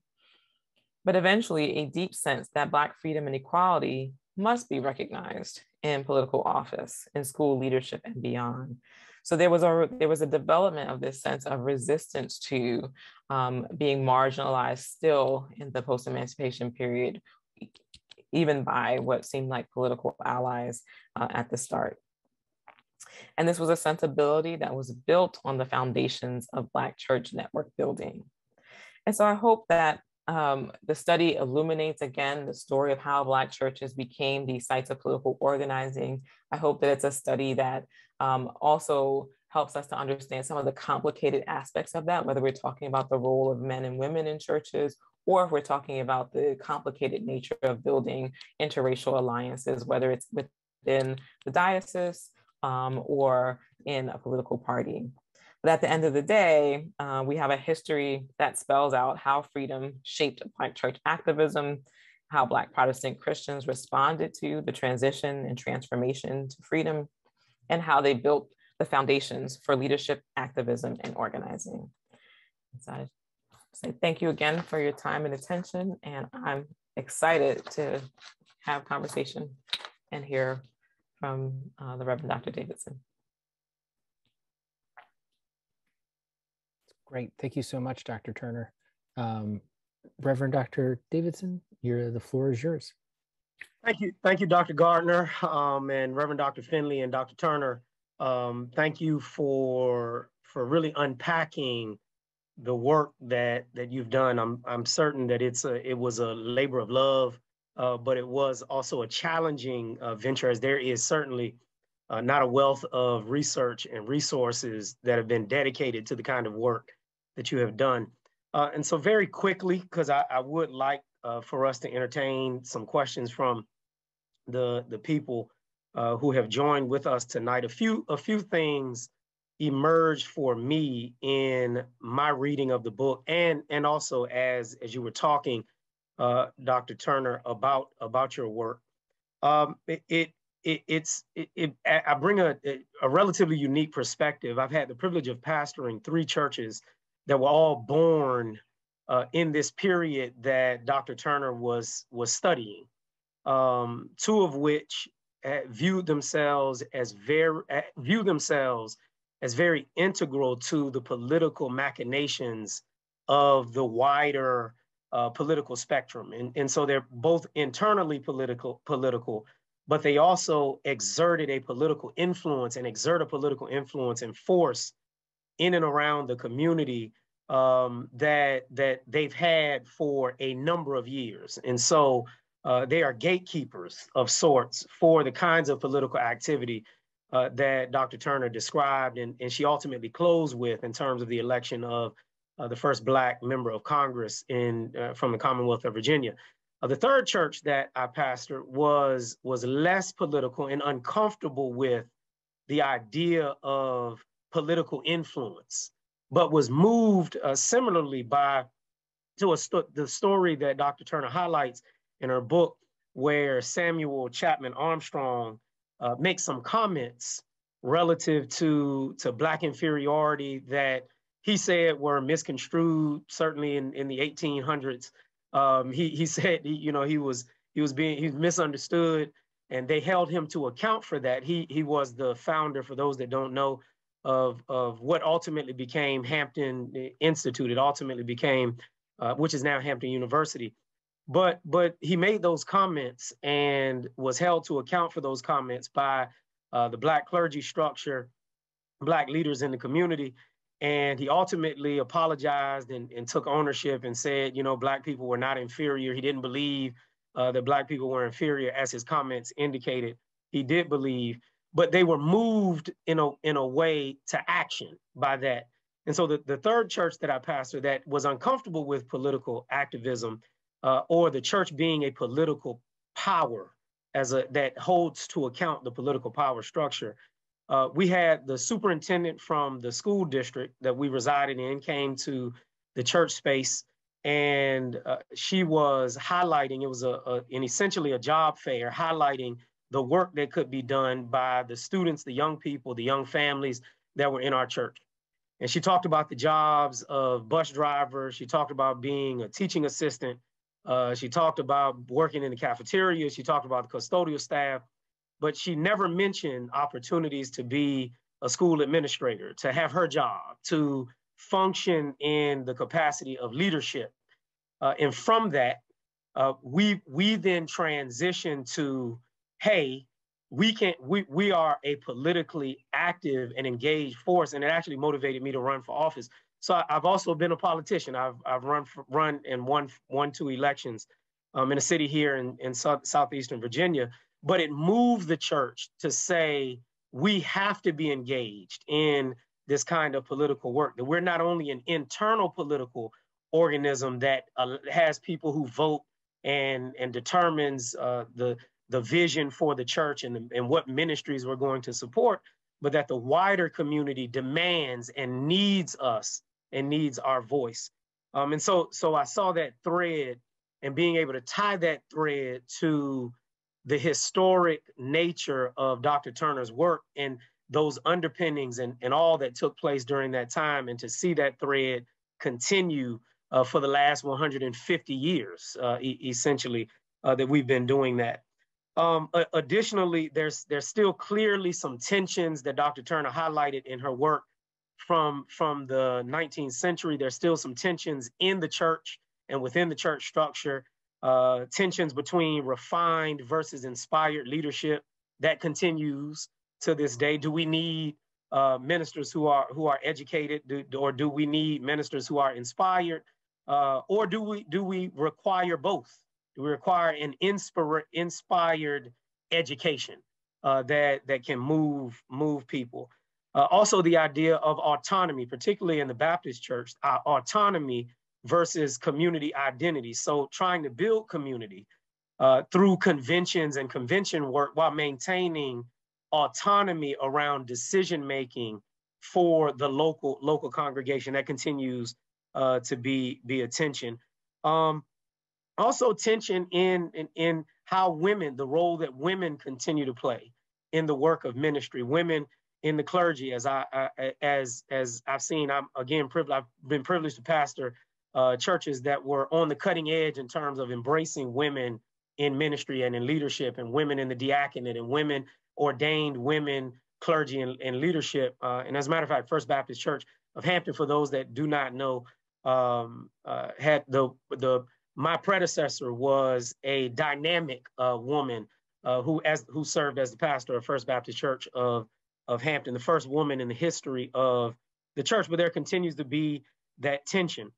but eventually a deep sense that Black freedom and equality must be recognized in political office, in school leadership, and beyond. So there was a development of this sense of resistance to being marginalized still in the post-emancipation period, even by what seemed like political allies at the start. And this was a sensibility that was built on the foundations of Black church network building. And so I hope that the study illuminates again the story of how Black churches became these sites of political organizing. I hope that it's a study that also helps us to understand some of the complicated aspects of that, whether we're talking about the role of men and women in churches, or if we're talking about the complicated nature of building interracial alliances, whether it's within the diocese or in a political party. But at the end of the day, we have a history that spells out how freedom shaped Black church activism, how Black Protestant Christians responded to the transition and transformation to freedom, and how they built the foundations for leadership, activism, and organizing. So I say thank you again for your time and attention, and I'm excited to have conversation and hear from the Reverend Dr. Davidson. Great. Thank you so much, Dr. Turner. Reverend Dr. Davidson, the floor is yours. Thank you, Dr. Gardner, and Reverend Dr. Finley and Dr. Turner. Thank you for really unpacking the work that you've done. I'm certain that it was a labor of love, but it was also a challenging venture, as there is certainly not a wealth of research and resources that have been dedicated to the kind of work that you have done. And so very quickly, because I would like for us to entertain some questions from the people who have joined with us tonight. A few things emerged for me in my reading of the book, and also as you were talking, Dr. Turner, about your work. I bring a relatively unique perspective. I've had the privilege of pastoring 3 churches that were all born in this period that Dr. Turner was studying. 2 of which viewed themselves as very integral to the political machinations of the wider political spectrum. And so they're both internally political, but they also exert a political influence and force in and around the community that they've had for a number of years. And so they are gatekeepers of sorts for the kinds of political activity that Dr. Turner described, and she ultimately closed with in terms of the election of the first Black member of Congress from the Commonwealth of Virginia. The 3rd church that I pastored was less political and uncomfortable with the idea of political influence, but was moved similarly the story that Dr. Turner highlights in her book, where Samuel Chapman Armstrong makes some comments relative to Black inferiority that he said were misconstrued, certainly in the 1800s. He said he was misunderstood, and they held him to account for that. He was the founder, for those that don't know, of what ultimately became Hampton Institute. It ultimately became, which is now Hampton University. But he made those comments and was held to account for those comments by the Black clergy structure, Black leaders in the community. And he ultimately apologized and took ownership and said, Black people were not inferior. He didn't believe that Black people were inferior, as his comments indicated. He did believe, but they were moved in a way to action by that. And so the 3rd church that I pastored that was uncomfortable with political activism, or the church being a political power that holds to account the political power structure. We had the superintendent from the school district that we resided in came to the church space, and she was highlighting, it was essentially a job fair, highlighting the work that could be done by the students, the young people, the young families that were in our church. And she talked about the jobs of bus drivers. She talked about being a teaching assistant. She talked about working in the cafeteria. She talked about the custodial staff, but she never mentioned opportunities to be a school administrator, to have her job, to function in the capacity of leadership. And from that, we then transitioned to, hey, we are a politically active and engaged force, and it actually motivated me to run for office. So I've also been a politician. I've run and won 2 elections in a city here in southeastern Virginia. But it moved the church to say we have to be engaged in this kind of political work. That we're not only an internal political organism that has people who vote and determines the vision for the church and what ministries we're going to support, but that the wider community demands and needs us and needs our voice. And so I saw that thread, and being able to tie that thread to the historic nature of Dr. Turner's work and those underpinnings and all that took place during that time, and to see that thread continue for the last 150 years, essentially, that we've been doing that. Additionally, there's still clearly some tensions that Dr. Turner highlighted in her work from the 19th century. There's still some tensions in the church and within the church structure, tensions between refined versus inspired leadership that continues to this day. Do we need ministers who are educated, or do we need ministers who are inspired, or do we require both? Do we require an inspired education that can move people? Also, the idea of autonomy, particularly in the Baptist church, autonomy versus community identity. So trying to build community through conventions and convention work while maintaining autonomy around decision-making for the local congregation. That continues to be a tension. Also tension in how women, the role that women continue to play in the work of ministry, women in the clergy, as I've seen. I'm again privileged. I've been privileged to pastor churches that were on the cutting edge in terms of embracing women in ministry and in leadership, and women in the diaconate, and women ordained women clergy and leadership. And as a matter of fact, First Baptist Church of Hampton, for those that do not know, had my predecessor was a dynamic woman who served as the pastor of First Baptist Church of Hampton, the first woman in the history of the church. But there continues to be that tension.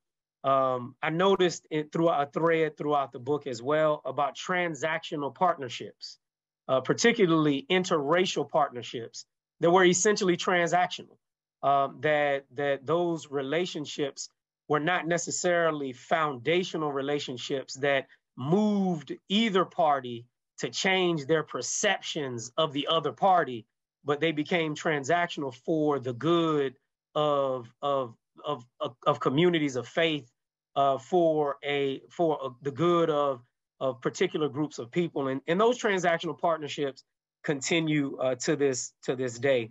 I noticed it throughout a thread throughout the book as well about transactional partnerships, particularly interracial partnerships that were essentially transactional, that those relationships were not necessarily foundational relationships that moved either party to change their perceptions of the other party, but they became transactional for the good of communities of faith, for the good of particular groups of people, and those transactional partnerships continue to this day.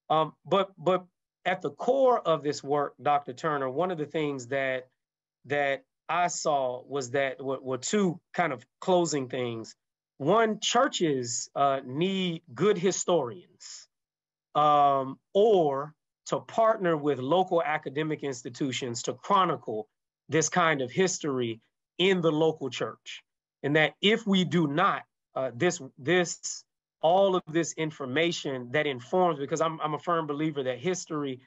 But at the core of this work, Dr. Turner, one of the things that I saw was that were 2 kind of closing things. One, churches need good historians, or to partner with local academic institutions to chronicle this kind of history in the local church. And that if we do not, all of this information that informs, because I'm a firm believer that history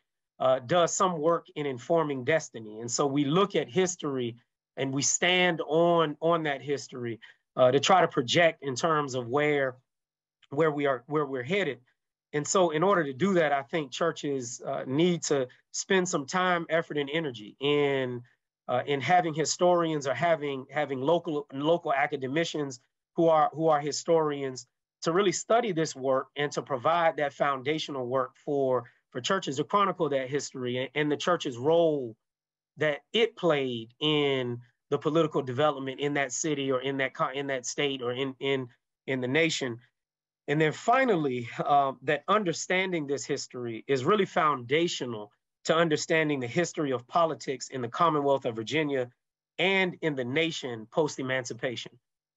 does some work in informing destiny. And so we look at history and we stand on that history to try to project in terms of where we're headed. And so in order to do that, I think churches need to spend some time, effort, and energy in having historians, or having local academicians who are historians, to really study this work and to provide that foundational work for churches to chronicle that history and the church's role that it played in the political development in that city, or in that state, or in the nation. And then finally, that understanding this history is really foundational to understanding the history of politics in the Commonwealth of Virginia, and in the nation post-emancipation.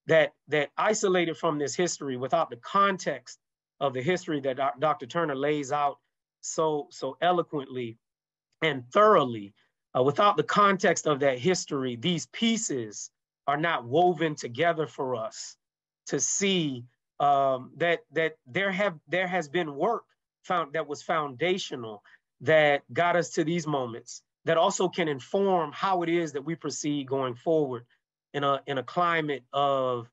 That isolated from this history without the context of the history that Dr. Turner lays out so eloquently and thoroughly, without the context of that history, these pieces are not woven together for us to see that there has been work that was foundational that got us to these moments that also can inform how it is that we proceed going forward in a climate of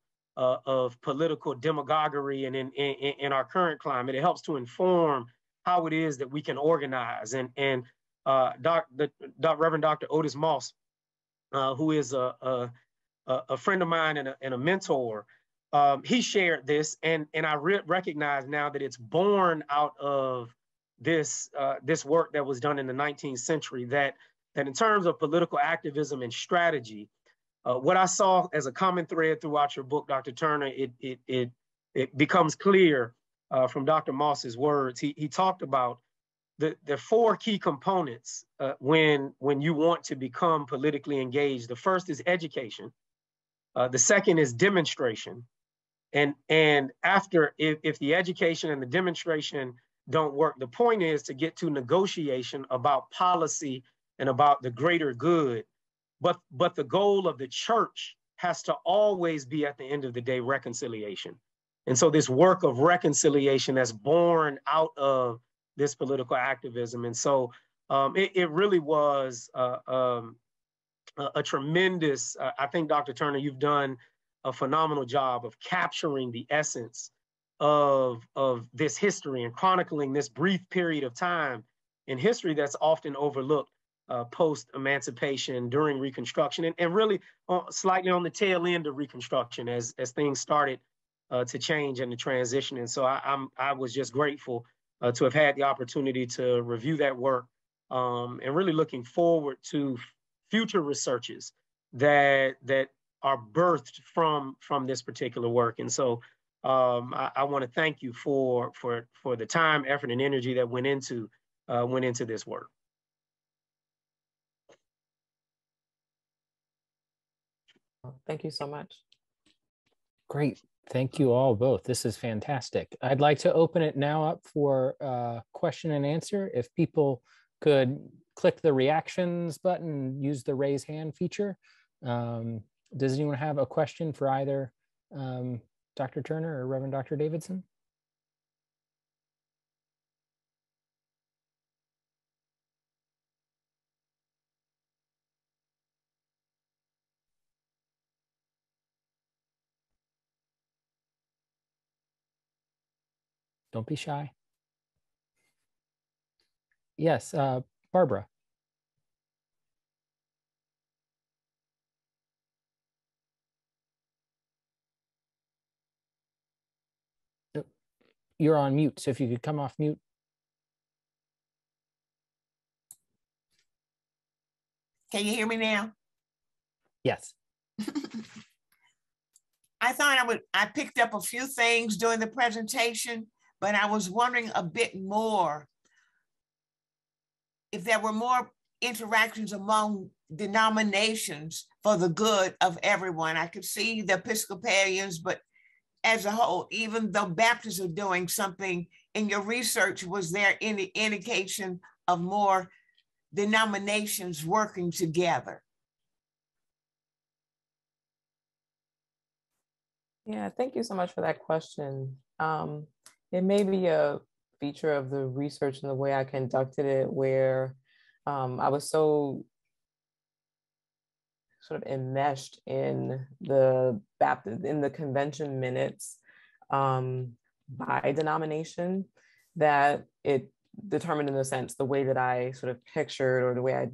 political demagoguery, and in our current climate. It helps to inform how it is that we can organize. And Reverend Dr. Otis Moss, who is a friend of mine and a mentor, he shared this, and I recognize now that it's born out of this work that was done in the 19th century, that in terms of political activism and strategy, what I saw as a common thread throughout your book, Dr. Turner, it becomes clear from Dr. Moss's words. He talked about the four key components when you want to become politically engaged. The first is education. The second is demonstration. And after, if the education and the demonstration don't work, the point is to get to negotiation about policy and about the greater good. But the goal of the church has to always be, at the end of the day, reconciliation. And so this work of reconciliation that's born out of this political activism. And so it really was a tremendous, I think, Dr. Turner, you've done a phenomenal job of capturing the essence of this history and chronicling this brief period of time in history that's often overlooked post-emancipation, during Reconstruction, and really slightly on the tail end of Reconstruction as things started to change and to transition. And so I was just grateful to have had the opportunity to review that work, and really looking forward to future researches that are birthed from this particular work. And so I want to thank you for the time, effort, and energy that went into this work. Thank you so much. Great. Thank you all both. This is fantastic. I'd like to open it now up for question and answer. If people could click the reactions button, use the raise hand feature. Does anyone have a question for either Dr. Turner or Reverend Dr. Davidson? Don't be shy. Yes, Barbara. You're on mute, so if you could come off mute. Can you hear me now? Yes. I thought I picked up a few things during the presentation, but I was wondering a bit more if there were more interactions among denominations for the good of everyone. I could see the Episcopalians, but as a whole, even though Baptists are doing something, in your research, was there any indication of more denominations working together? Yeah, thank you so much for that question. It may be a feature of the research and the way I conducted it, where I was so sort of enmeshed in the convention minutes by denomination, that it determined, in a sense, the way that I sort of pictured, or the way I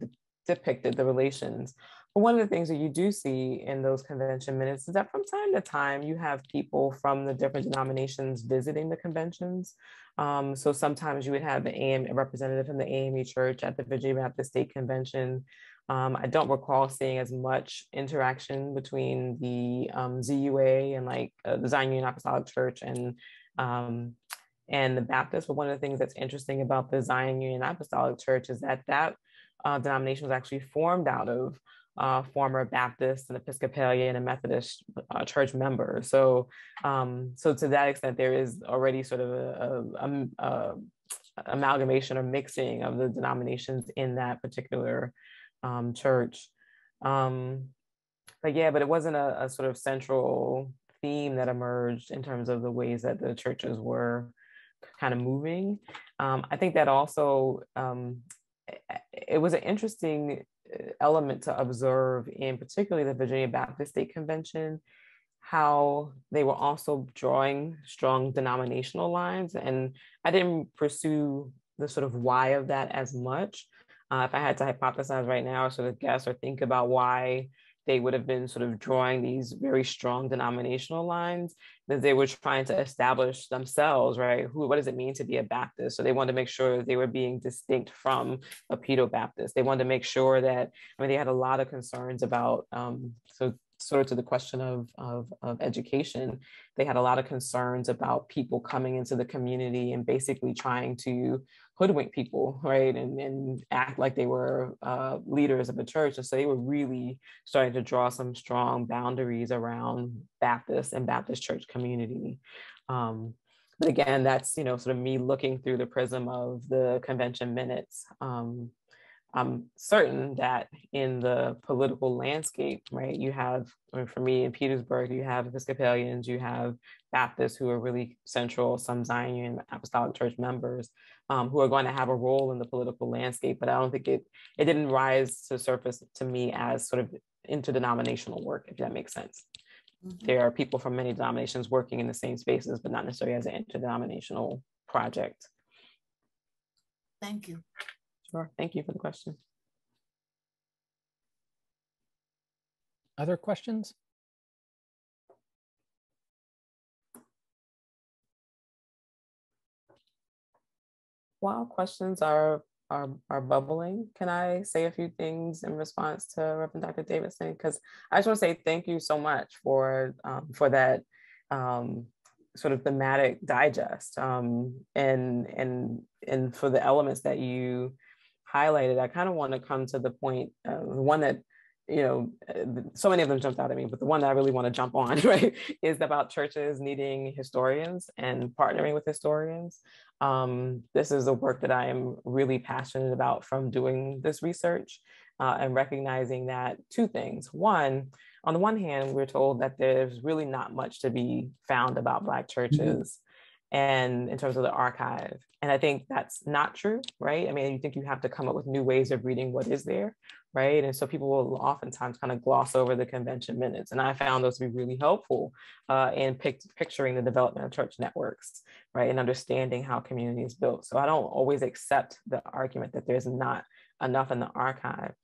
depicted the relations. But one of the things that you do see in those convention minutes is that from time to time, you have people from the different denominations visiting the conventions. So sometimes you would have a representative from the AME Church at the Virginia Baptist State Convention. I don't recall seeing as much interaction between the ZUA and the Zion Union Apostolic Church and the Baptist. But one of the things that's interesting about the Zion Union Apostolic Church is that denomination was actually formed out of former Baptist and Episcopalian and Methodist church members. So, so to that extent, there is already sort of a amalgamation or mixing of the denominations in that particular church. But it wasn't a sort of central theme that emerged in terms of the ways that the churches were kind of moving. I think that also, it was an interesting element to observe in particularly the Virginia Baptist State Convention, how they were also drawing strong denominational lines. And I didn't pursue the sort of why of that as much. If I had to hypothesize right now, or sort of guess or think about why they would have been sort of drawing these very strong denominational lines, that they were trying to establish themselves, right? What does it mean to be a Baptist? So they wanted to make sure that they were being distinct from a pedo-Baptist. They wanted to make sure that, they had a lot of concerns about, so sort of to the question of education, they had a lot of concerns about people coming into the community and basically trying to hoodwink people, right? And act like they were leaders of a church. And so they were really starting to draw some strong boundaries around Baptist and Baptist church community. But again, that's, sort of me looking through the prism of the convention minutes. I'm certain that in the political landscape, right, you have, for me in Petersburg, you have Episcopalians, you have Baptists who are really central, some Zion Apostolic Church members who are going to have a role in the political landscape. But I don't think it didn't rise to surface to me as sort of interdenominational work, if that makes sense. Mm-hmm. There are people from many denominations working in the same spaces, but not necessarily as an interdenominational project. Thank you. Sure. Thank you for the question. Other questions? While questions are bubbling, can I say a few things in response to Reverend Dr. Davidson? Because I just want to say thank you so much for that sort of thematic digest and for the elements that you highlighted. I kind of want to come to the point, the one that, so many of them jumped out at me, but the one that I really want to jump on, right, is about churches needing historians and partnering with historians. This is a work that I am really passionate about from doing this research and recognizing that two things. One, on the one hand, we're told that there's really not much to be found about Black churches and in terms of the archive. And I think that's not true, right? I mean, you think you have to come up with new ways of reading what is there, right? And so people will oftentimes kind of gloss over the convention minutes. And I found those to be really helpful in picturing the development of church networks, right? And understanding how community is built. So I don't always accept the argument that there's not enough in the archive.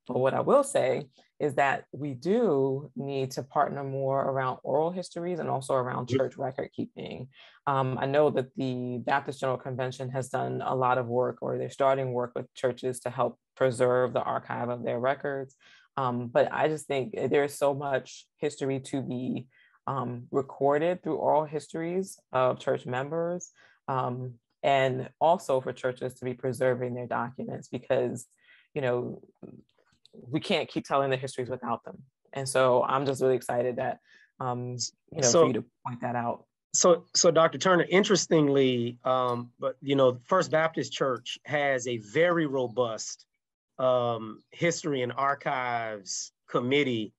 But what I will say is that we do need to partner more around oral histories and also around church record keeping. I know that the Baptist General Convention has done a lot of work, or they're starting work with churches to help preserve the archive of their records. But I just think there's so much history to be recorded through oral histories of church members, and also for churches to be preserving their documents, because, we can't keep telling the histories without them. And so I'm just really excited that, for you to point that out. So Dr. Turner, interestingly, but First Baptist Church has a very robust history and archives committee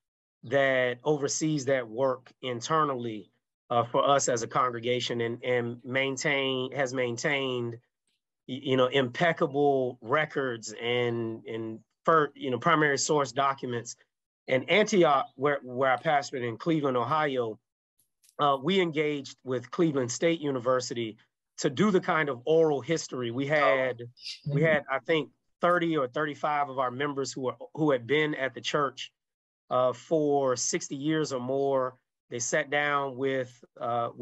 that oversees that work internally for us as a congregation, and has maintained, impeccable records and primary source documents. And Antioch, where I pastored in Cleveland, Ohio, we engaged with Cleveland State University to do the kind of oral history. We had, I think, 30 or 35 of our members who had been at the church for 60 years or more. They sat down with a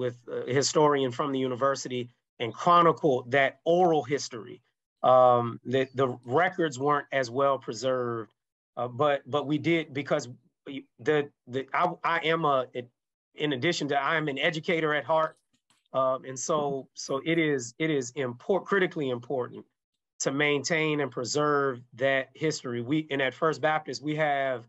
historian from the university and chronicled that oral history. The records weren't as well preserved, but we did, because I am in addition to, I am an educator at heart, and so it is critically important to maintain and preserve that history. And at First Baptist, we have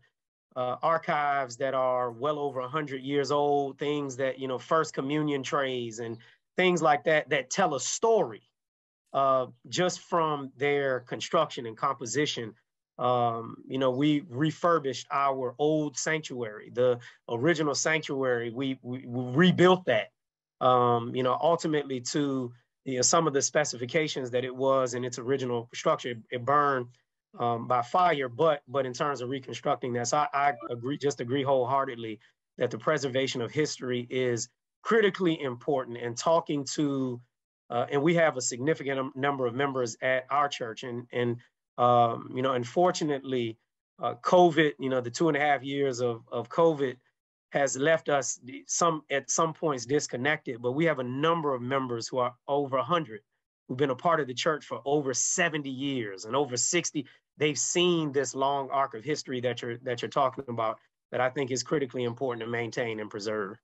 archives that are well over 100 years old, things that, First Communion trays and things like that, that tell a story just from their construction and composition. We refurbished our old sanctuary, the original sanctuary. We rebuilt that, ultimately to some of the specifications that it was in its original structure. It burned by fire, but in terms of reconstructing that, so I agree wholeheartedly that the preservation of history is critically important. And talking to, and we have a significant number of members at our church, and unfortunately, COVID, the 2.5 years of COVID has left us at some points disconnected, but we have a number of members who are over 100, who've been a part of the church for over 70 years and over 60. They've seen this long arc of history that you're talking about, that I think is critically important to maintain and preserve.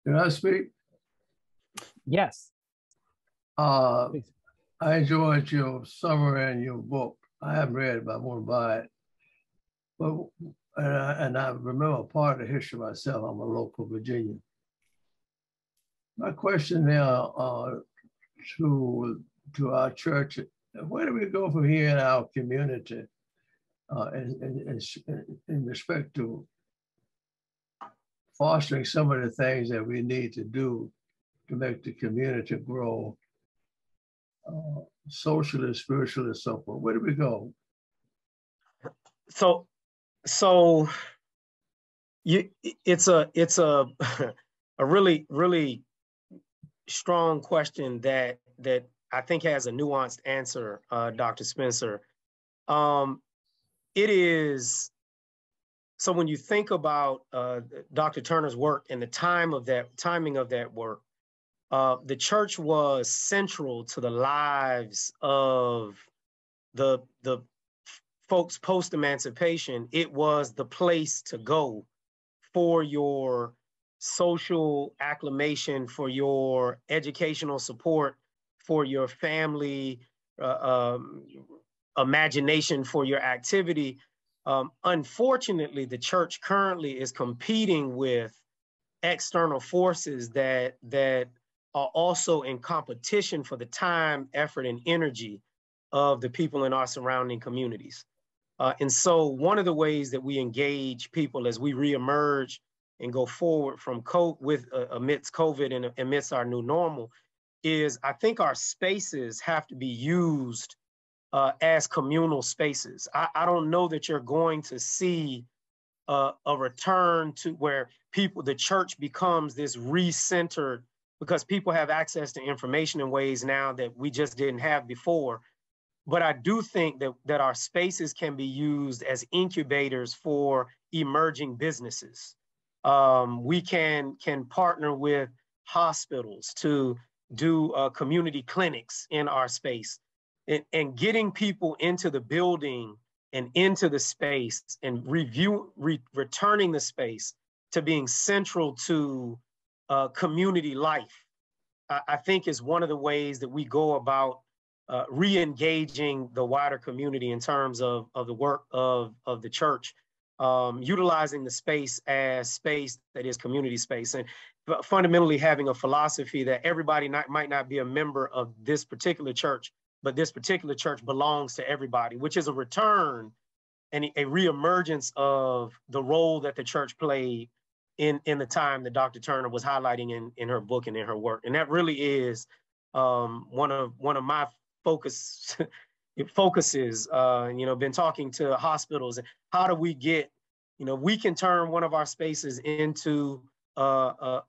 Can I speak? Yes. I enjoyed your summary in your book. I haven't read it, but I want to buy it. But and I remember part of the history myself. I'm a local Virginian. My question now to our church: where do we go from here in our community, in respect to fostering some of the things that we need to do to make the community grow, socially, spiritually, and so forth? Where do we go? So it's a really, really strong question that I think has a nuanced answer, Dr. Spencer. It is, so when you think about Dr. Turner's work and the timing of that work, the church was central to the lives of the folks post-emancipation. It was the place to go for your social acclimation, for your educational support, for your family imagination, for your activity. Unfortunately, the church currently is competing with external forces that are also in competition for the time, effort, and energy of the people in our surrounding communities. And so one of the ways that we engage people as we reemerge and go forward from amidst COVID and amidst our new normal is, I think our spaces have to be used as communal spaces. I don't know that you're going to see a return to where the church becomes this re-centered, because people have access to information in ways now that we just didn't have before. But I do think that our spaces can be used as incubators for emerging businesses. We can partner with hospitals to do community clinics in our space, and getting people into the building and into the space and returning the space to being central to community life, I think is one of the ways that we go about re-engaging the wider community in terms of the work of the church, utilizing the space as space that is community space, and fundamentally having a philosophy that everybody might not be a member of this particular church, but this particular church belongs to everybody, which is a return and a reemergence of the role that the church played in the time that Dr. Turner was highlighting in her book and in her work. And that really is one of my focuses, been talking to hospitals. And how do we get, we can turn one of our spaces into a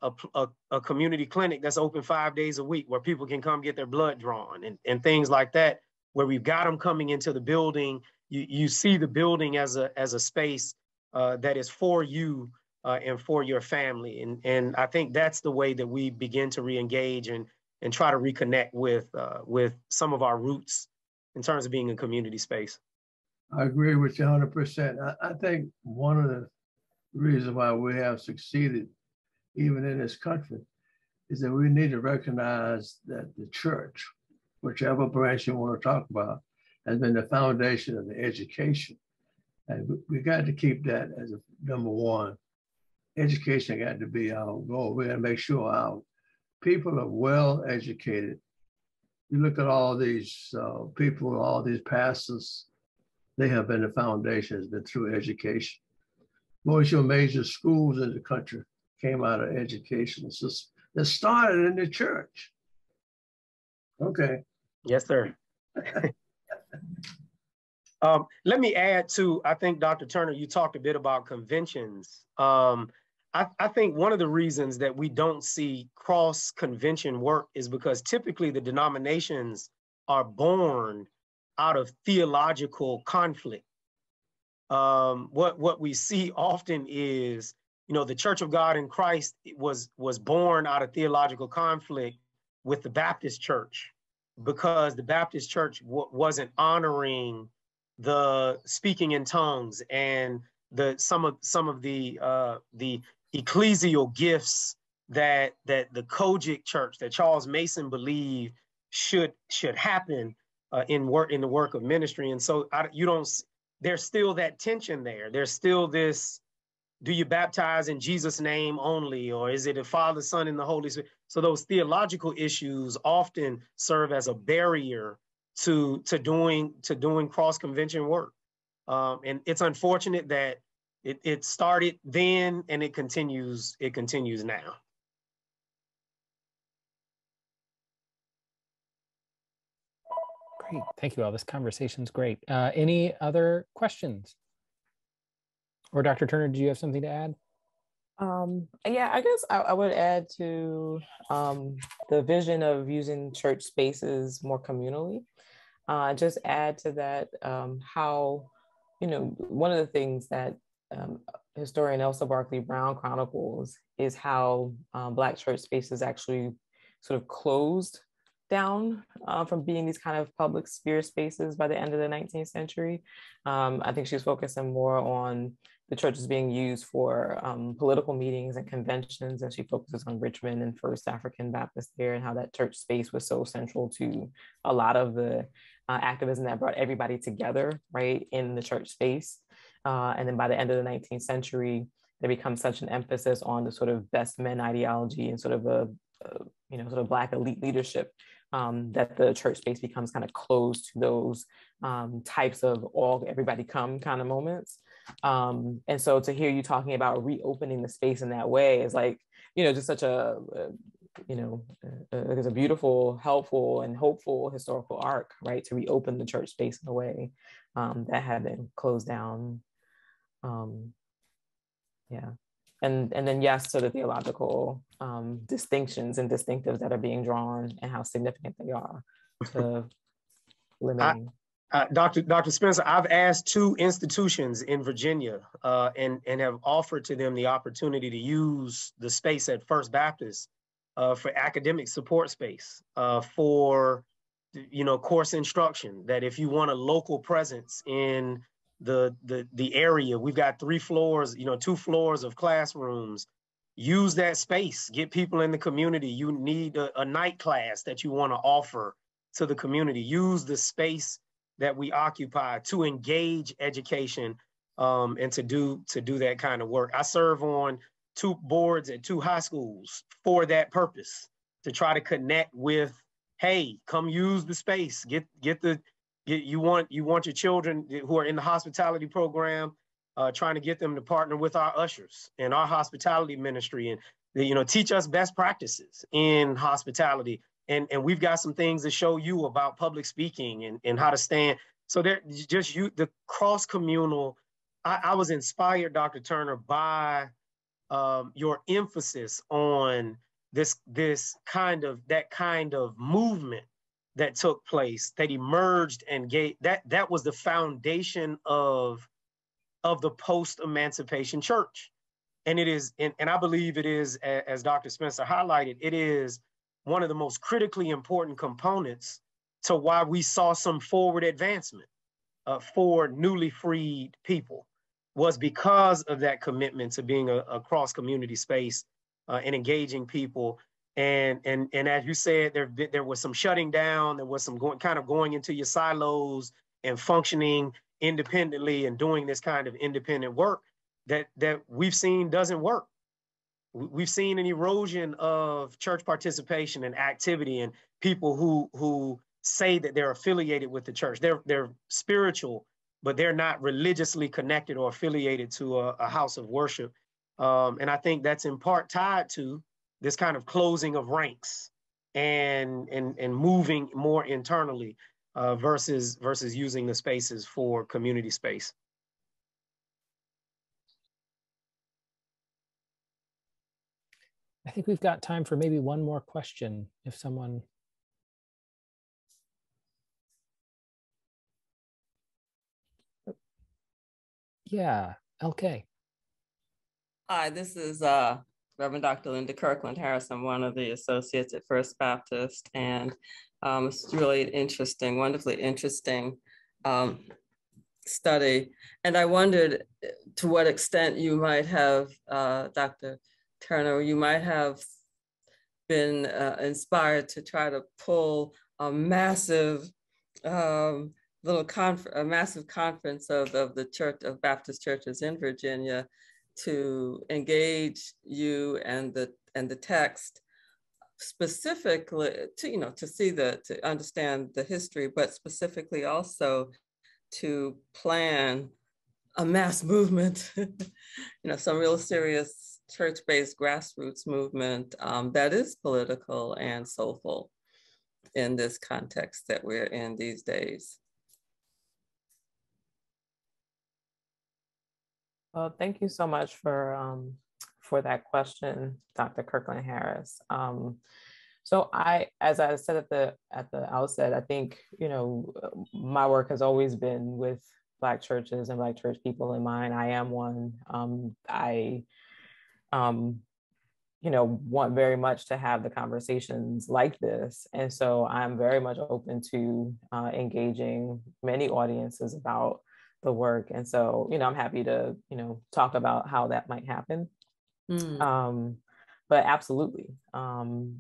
community clinic that's open 5 days a week, where people can come get their blood drawn and things like that, where we've got them coming into the building. You see the building as a space that is for you and for your family. And I think that's the way that we begin to re-engage and try to reconnect with some of our roots in terms of being a community space. I agree with you 100%. I think one of the reasons why we have succeeded, even in this country, is that we need to recognize that the church, whichever branch you want to talk about, has been the foundation of the education. And we got to keep that as a number one. Education got to be our goal. We got to make sure our people are well educated. You look at all these people, all these pastors, they have been the foundation, has been through education. Most of your major schools in the country came out of educational systems that started in the church. Okay. Yes, sir. Let me add to, I think, Dr. Turner, you talked a bit about conventions. I think one of the reasons that we don't see cross-convention work is because typically the denominations are born out of theological conflict. What we see often is, the Church of God in Christ was born out of theological conflict with the Baptist Church, because the Baptist Church wasn't honoring the speaking in tongues and some of the ecclesial gifts that the Kojic Church, that Charles Mason believed should happen in the work of ministry. And so there's still that tension there. There's still this, do you baptize in Jesus' name only, or is it the Father, Son, and the Holy Spirit? So those theological issues often serve as a barrier to doing cross-convention work. And it's unfortunate that it started then and it continues now. Great, thank you all. This conversation's great. Any other questions? Or Dr. Turner, do you have something to add? Yeah, I guess I would add to the vision of using church spaces more communally. Just add to that how, one of the things that historian Elsa Barkley Brown chronicles is how Black church spaces actually sort of closed down from being these kind of public sphere spaces by the end of the 19th century. I think she was focusing more on the churches being used for political meetings and conventions, and she focuses on Richmond and First African Baptist there, and how that church space was so central to a lot of the activism that brought everybody together, right, in the church space. And then by the end of the 19th century, there becomes such an emphasis on the sort of best men ideology and sort of sort of Black elite leadership, that the church space becomes kind of closed to those types of everybody come kind of moments. And so to hear you talking about reopening the space in that way is like, just such it's a beautiful, helpful, and hopeful historical arc, right? To reopen the church space in a way that had been closed down. Yeah. And then yes, to the theological distinctions and distinctives that are being drawn and how significant they are to limiting. Dr. Spencer, I've asked 2 institutions in Virginia and have offered to them the opportunity to use the space at First Baptist for academic support space, for course instruction, that if you want a local presence in the area, we've got 3 floors, 2 floors of classrooms. Use that space, get people in the community. You need a night class that you want to offer to the community. Use the space that we occupy to engage education and to do that kind of work. I serve on 2 boards at 2 high schools for that purpose, to try to connect with, hey, come use the space. You want your children who are in the hospitality program, trying to get them to partner with our ushers and our hospitality ministry, and teach us best practices in hospitality. And we've got some things to show you about public speaking and how to stand. So the cross-communal, I was inspired, Dr. Turner, by your emphasis on that kind of movement that took place, that emerged and gave, that was the foundation of the post-emancipation church. And it is, and I believe it is, as Dr. Spencer highlighted, it is one of the most critically important components to why we saw some forward advancement for newly freed people, was because of that commitment to being a cross-community space and engaging people. And as you said, there was some shutting down, there was some going into your silos and functioning independently and doing this kind of independent work that we've seen doesn't work. We've seen an erosion of church participation and activity, and people who say that they're affiliated with the church. They're spiritual, but they're not religiously connected or affiliated to a house of worship. And I think that's in part tied to this kind of closing of ranks and moving more internally versus using the spaces for community space. I think we've got time for maybe one more question if someone. Yeah, LK. Hi, this is Reverend Dr. Linda Kirkland Harris. I'm one of the associates at First Baptist, and it's really interesting, wonderfully interesting study. And I wondered to what extent you might have, Dr. Turner, you might have been inspired to try to pull a massive a massive conference of the Church of Baptist churches in Virginia to engage you and the text specifically to understand the history, but specifically also to plan a mass movement, some real serious church-based grassroots movement that is political and soulful in this context that we're in these days. Well, thank you so much for that question, Dr. Kirkland Harris. So as I said at the outset, I think, my work has always been with Black churches and Black church people in mind. I am one. I want very much to have the conversations like this. And so I'm very much open to engaging many audiences about the work. And so, I'm happy to, talk about how that might happen. But absolutely,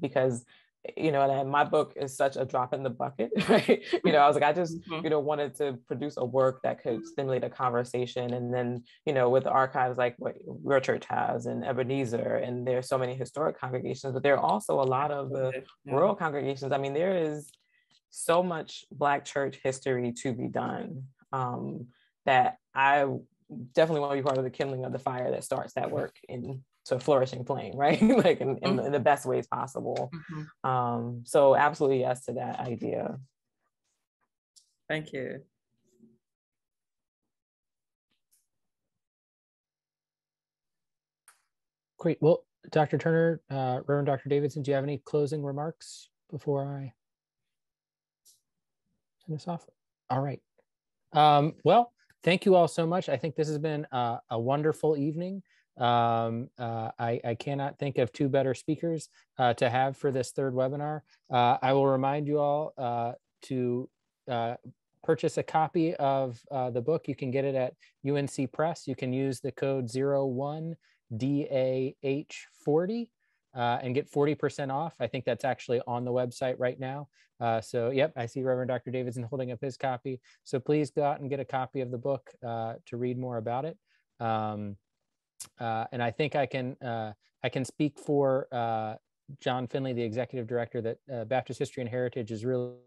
because, my book is such a drop in the bucket, right? I was like, I just, wanted to produce a work that could stimulate a conversation. And then, with archives like what your church has and Ebenezer, and there's so many historic congregations, but there are also a lot of the rural congregations. I mean, there is so much Black church history to be done that I definitely want to be part of the kindling of the fire that starts that work into a flourishing flame, right? Like in the best ways possible. So absolutely yes to that idea. Thank you. Great. Well, Dr. Turner, Reverend Dr. Davidson, do you have any closing remarks before I turn this off? All right. Well, thank you all so much. I think this has been a wonderful evening. I cannot think of two better speakers to have for this third webinar. I will remind you all to purchase a copy of the book. You can get it at UNC Press. You can use the code 01DAH40 and get 40% off. I think that's actually on the website right now. So yep, I see Reverend Dr. Davidson holding up his copy. So please go out and get a copy of the book to read more about it. And I think I can speak for John Finley, the executive director, that Baptist History and Heritage is really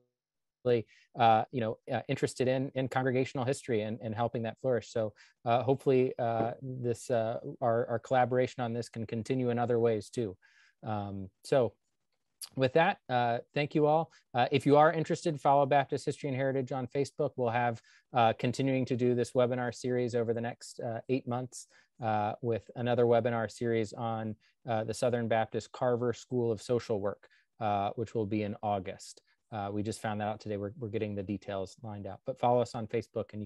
interested in congregational history and helping that flourish. So hopefully this our collaboration on this can continue in other ways too. So with that, thank you all. If you are interested, follow Baptist History and Heritage on Facebook. We'll have continuing to do this webinar series over the next 8 months with another webinar series on the Southern Baptist Carver School of Social Work, which will be in August. We just found that out today. We're getting the details lined out, but follow us on Facebook and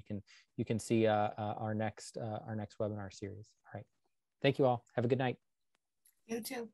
you can see our next webinar series. All right. Thank you all. Have a good night. You too.